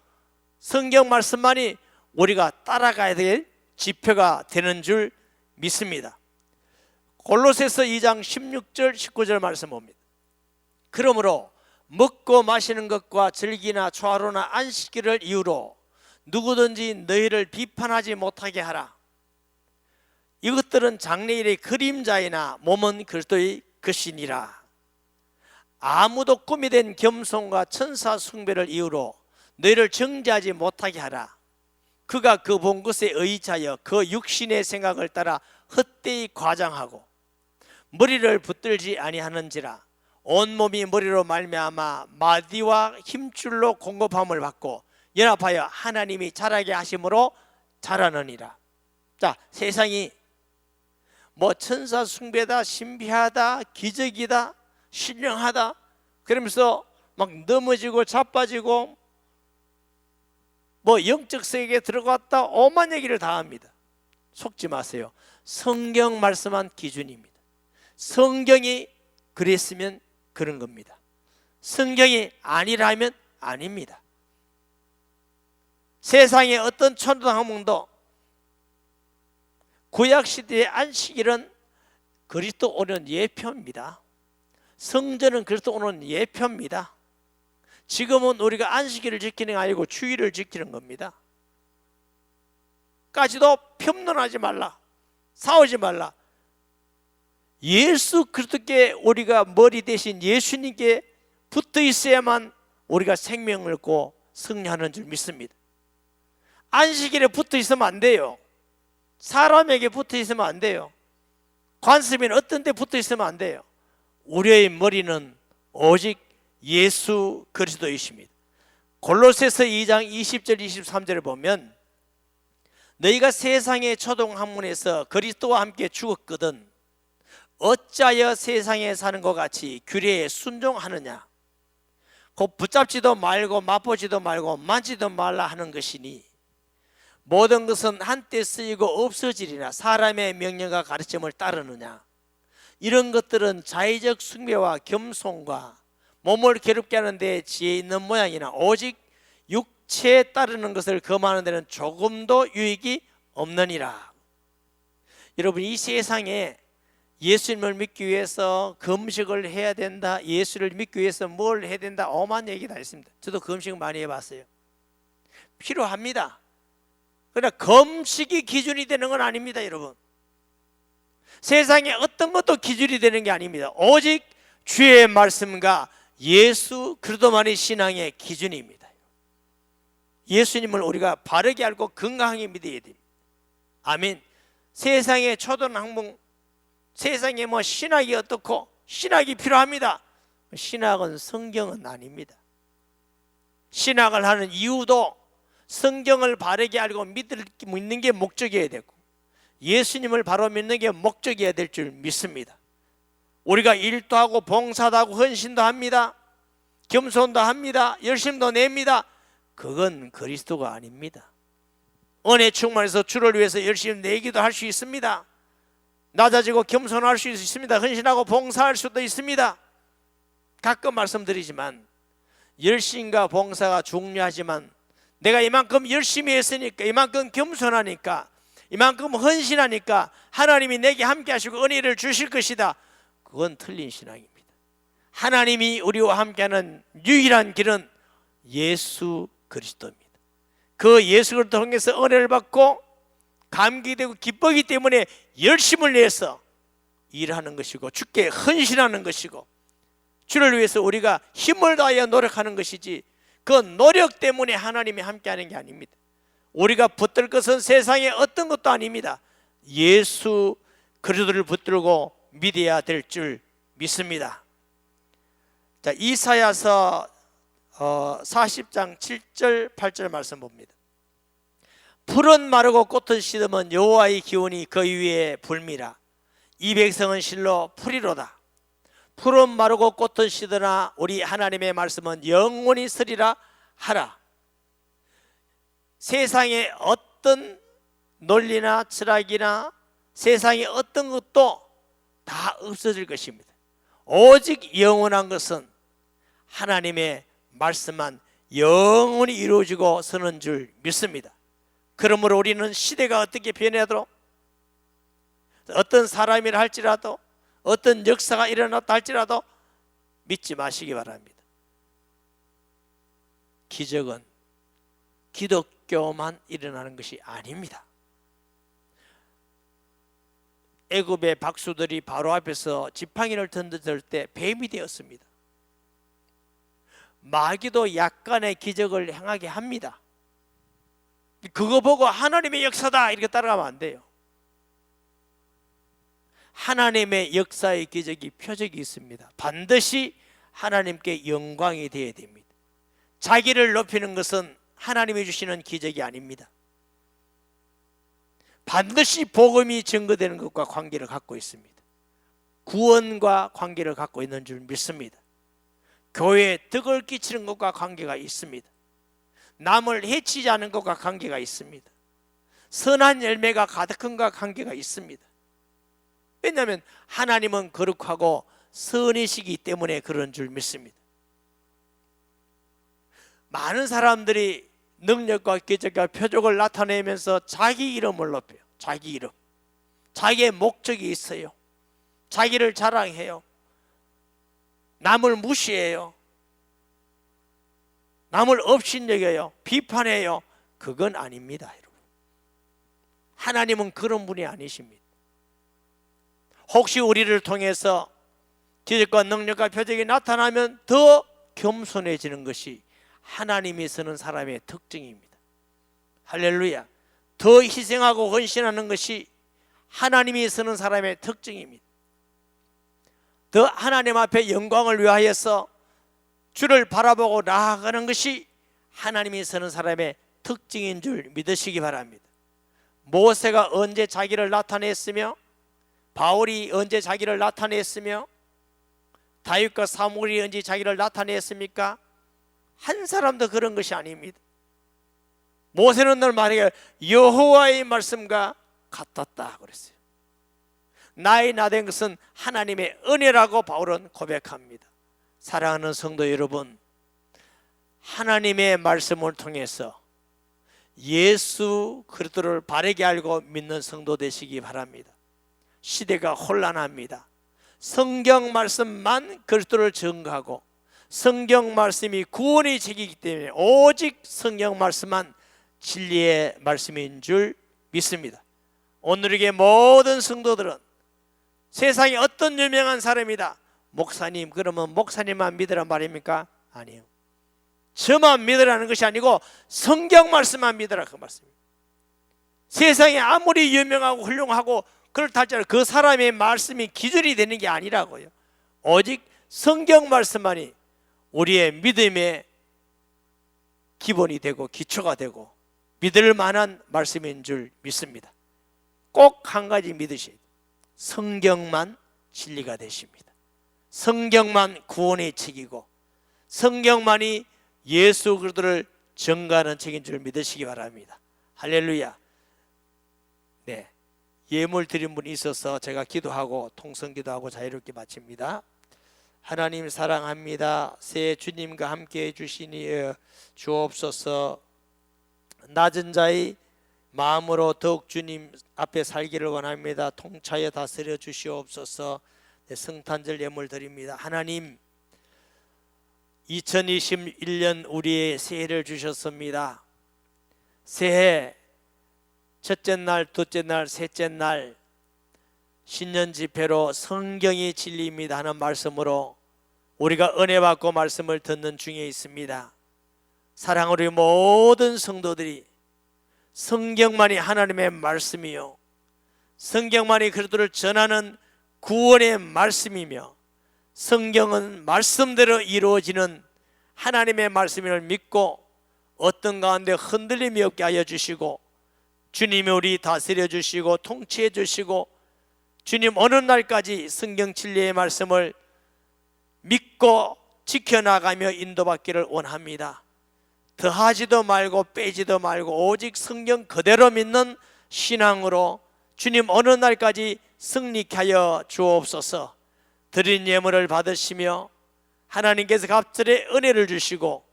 성경 말씀만이 우리가 따라가야 될 지표가 되는 줄 믿습니다. 골로새서 2장 16절 19절 말씀 봅니다. 그러므로 먹고 마시는 것과 절기나 초하루나 안식일을 이유로 누구든지 너희를 비판하지 못하게 하라. 이것들은 장래일의 그림자이나 몸은 그리스도의 것이니라. 아무도 꿈이 된 겸손과 천사 숭배를 이유로 너희를 정죄하지 못하게 하라. 그가 그 본 것에 의지하여 그 육신의 생각을 따라 헛되이 과장하고 머리를 붙들지 아니하는지라. 온몸이 머리로 말미암아 마디와 힘줄로 공급함을 받고 연합하여 하나님이 자라게 하심으로 자라느니라. 자, 세상이 뭐 천사 숭배다, 신비하다, 기적이다, 신령하다 그러면서 막 넘어지고 자빠지고 뭐 영적 세계에 들어갔다 오만 얘기를 다 합니다. 속지 마세요. 성경 말씀한 기준입니다. 성경이 그랬으면 그런 겁니다. 성경이 아니라면 아닙니다. 세상의 어떤 초등학문도 구약시대의 안식일은 그리스도 오는 예표입니다. 성전은 그리스도 오는 예표입니다. 지금은 우리가 안식일을 지키는 게 아니고 주일을 지키는 겁니다. 까지도 편론하지 말라, 싸우지 말라. 예수 그리스도께 우리가 머리 대신 예수님께 붙어 있어야만 우리가 생명을 얻고 승리하는 줄 믿습니다. 안식일에 붙어 있으면 안 돼요. 사람에게 붙어 있으면 안 돼요. 관습인 어떤 데 붙어 있으면 안 돼요. 우리의 머리는 오직 예수 그리스도이십니다. 골로새서 2장 20절 23절을 보면 너희가 세상의 초동학문에서 그리스도와 함께 죽었거든 어찌하여 세상에 사는 것 같이 규례에 순종하느냐. 곧 붙잡지도 말고 맛보지도 말고 만지도 말라 하는 것이니 모든 것은 한때 쓰이고 없어지리라. 사람의 명령과 가르침을 따르느냐. 이런 것들은 자의적 숭배와 겸손과 몸을 괴롭게 하는 데 지혜 있는 모양이나 오직 육체에 따르는 것을 금하는 데는 조금도 유익이 없느니라. 여러분, 이 세상에 예수님을 믿기 위해서 금식을 해야 된다, 예수를 믿기 위해서 뭘 해야 된다, 엄한 얘기 다 있습니다. 저도 금식 많이 해봤어요. 필요합니다. 그러나 금식이 기준이 되는 건 아닙니다. 여러분, 세상에 어떤 것도 기준이 되는 게 아닙니다. 오직 주의 말씀과 예수 그리스도만이 신앙의 기준입니다. 예수님을 우리가 바르게 알고 건강하게 믿어야 됩니다. 아멘. 세상의 초등학문, 세상에 뭐 신학이 어떻고, 신학이 필요합니다. 신학은 성경은 아닙니다. 신학을 하는 이유도 성경을 바르게 알고 믿는 게 목적이어야 되고 예수님을 바로 믿는 게 목적이어야 될 줄 믿습니다. 우리가 일도 하고 봉사도 하고 헌신도 합니다. 겸손도 합니다. 열심도 냅니다. 그건 그리스도가 아닙니다. 은혜 충만해서 주를 위해서 열심히 내기도 할 수 있습니다. 낮아지고 겸손할 수 있습니다. 헌신하고 봉사할 수도 있습니다. 가끔 말씀드리지만 열심과 봉사가 중요하지만 내가 이만큼 열심히 했으니까, 이만큼 겸손하니까, 이만큼 헌신하니까 하나님이 내게 함께 하시고 은혜를 주실 것이다. 그건 틀린 신앙입니다. 하나님이 우리와 함께하는 유일한 길은 예수 그리스도입니다. 그 예수 그리스도를 통해서 은혜를 받고 감기되고 기쁘기 때문에 열심을 내서 일하는 것이고 주께 헌신하는 것이고 주를 위해서 우리가 힘을 다하여 노력하는 것이지, 그 노력 때문에 하나님이 함께하는 게 아닙니다. 우리가 붙들 것은 세상에 어떤 것도 아닙니다. 예수 그리스도를 붙들고 믿어야 될 줄 믿습니다. 자, 이사야서 40장 7절 8절 말씀 봅니다. 풀은 마르고 꽃은 시드면 여호와의 기운이 그 위에 불미라. 이 백성은 실로 풀이로다. 풀은 마르고 꽃은 시드나 우리 하나님의 말씀은 영원히 서리라 하라. 세상에 어떤 논리나 철학이나 세상에 어떤 것도 다 없어질 것입니다. 오직 영원한 것은 하나님의 말씀만 영원히 이루어지고 서는 줄 믿습니다. 그러므로 우리는 시대가 어떻게 변해도, 어떤 사람이라 할지라도, 어떤 역사가 일어났다 할지라도 믿지 마시기 바랍니다. 기적은 기독교만 일어나는 것이 아닙니다. 애굽의 박수들이 바로 앞에서 지팡이를 던졌을 때 뱀이 되었습니다. 마귀도 약간의 기적을 행하게 합니다. 그거 보고 하나님의 역사다 이렇게 따라가면 안 돼요. 하나님의 역사의 기적이 표적이 있습니다. 반드시 하나님께 영광이 되어야 됩니다. 자기를 높이는 것은 하나님이 주시는 기적이 아닙니다. 반드시 복음이 증거되는 것과 관계를 갖고 있습니다. 구원과 관계를 갖고 있는 줄 믿습니다. 교회에 덕을 끼치는 것과 관계가 있습니다. 남을 해치지 않은 것과 관계가 있습니다. 선한 열매가 가득한 것과 관계가 있습니다. 왜냐하면 하나님은 거룩하고 선이시기 때문에 그런 줄 믿습니다. 많은 사람들이 능력과 기적과 표적을 나타내면서 자기 이름을 높여요. 자기 이름, 자기의 목적이 있어요. 자기를 자랑해요. 남을 무시해요. 남을 업신여겨요. 비판해요. 그건 아닙니다, 여러분. 하나님은 그런 분이 아니십니다. 혹시 우리를 통해서 기적과 능력과 표적이 나타나면 더 겸손해지는 것이 하나님이 쓰는 사람의 특징입니다. 할렐루야. 더 희생하고 헌신하는 것이 하나님이 쓰는 사람의 특징입니다. 더 하나님 앞에 영광을 위하여서 주를 바라보고 나아가는 것이 하나님이 쓰는 사람의 특징인 줄 믿으시기 바랍니다. 모세가 언제 자기를 나타냈으며, 바울이 언제 자기를 나타냈으며, 다윗과 사무엘이 언제 자기를 나타냈습니까? 한 사람도 그런 것이 아닙니다. 모세는 늘 말해요. 여호와의 말씀과 같았다 그랬어요. 나의 나된 것은 하나님의 은혜라고 바울은 고백합니다. 사랑하는 성도 여러분, 하나님의 말씀을 통해서 예수 그리스도를 바르게 알고 믿는 성도 되시기 바랍니다. 시대가 혼란합니다. 성경 말씀만 그리스도를 증거하고 성경 말씀이 구원의 책이기 때문에 오직 성경 말씀만 진리의 말씀인 줄 믿습니다. 오늘의 모든 성도들은 세상에 어떤 유명한 사람이다, 목사님, 그러면 목사님만 믿으란 말입니까? 아니요. 저만 믿으라는 것이 아니고 성경 말씀만 믿으라 그 말씀입니다. 세상에 아무리 유명하고 훌륭하고 그렇다 할지라도 그 사람의 말씀이 기준이 되는 게 아니라고요. 오직 성경 말씀만이 우리의 믿음의 기본이 되고 기초가 되고 믿을 만한 말씀인 줄 믿습니다. 꼭 한 가지 믿으셔야 돼요. 성경만 진리가 되십니다. 성경만 구원의 책이고 성경만이 예수 그리스도를 증거하는 책인 줄 믿으시기 바랍니다. 할렐루야. 네, 예물 드린 분이 있어서 제가 기도하고 통성기도하고 자유롭게 마칩니다. 하나님 사랑합니다. 새해 주님과 함께 해주시니 주옵소서. 낮은 자의 마음으로 더욱 주님 앞에 살기를 원합니다. 통차에 다스려 주시옵소서. 네, 성탄절 예물 드립니다. 하나님, 2021년 우리의 새해를 주셨습니다. 새해 첫째 날, 둘째 날, 셋째 날 신년 집회로 성경이 진리입니다 하는 말씀으로 우리가 은혜 받고 말씀을 듣는 중에 있습니다. 사랑하는 우리 모든 성도들이 성경만이 하나님의 말씀이요 성경만이 그리스도를 전하는 구원의 말씀이며 성경은 말씀대로 이루어지는 하나님의 말씀을 믿고 어떤 가운데 흔들림이 없게 하여 주시고 주님이 우리 다스려 주시고 통치해 주시고 주님 어느 날까지 성경 진리의 말씀을 믿고 지켜나가며 인도받기를 원합니다. 더하지도 말고 빼지도 말고 오직 성경 그대로 믿는 신앙으로 주님 어느 날까지 승리케 하여 주옵소서. 드린 예물을 받으시며 하나님께서 갑절에 은혜를 주시고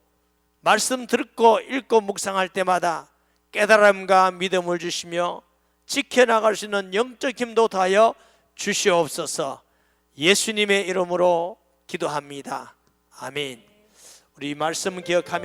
말씀 듣고 읽고 묵상할 때마다 깨달음과 믿음을 주시며 지켜나갈 수 있는 영적 힘도 더하여 주시옵소서. 예수님의 이름으로 기도합니다. 아멘. 우리 말씀 기억하며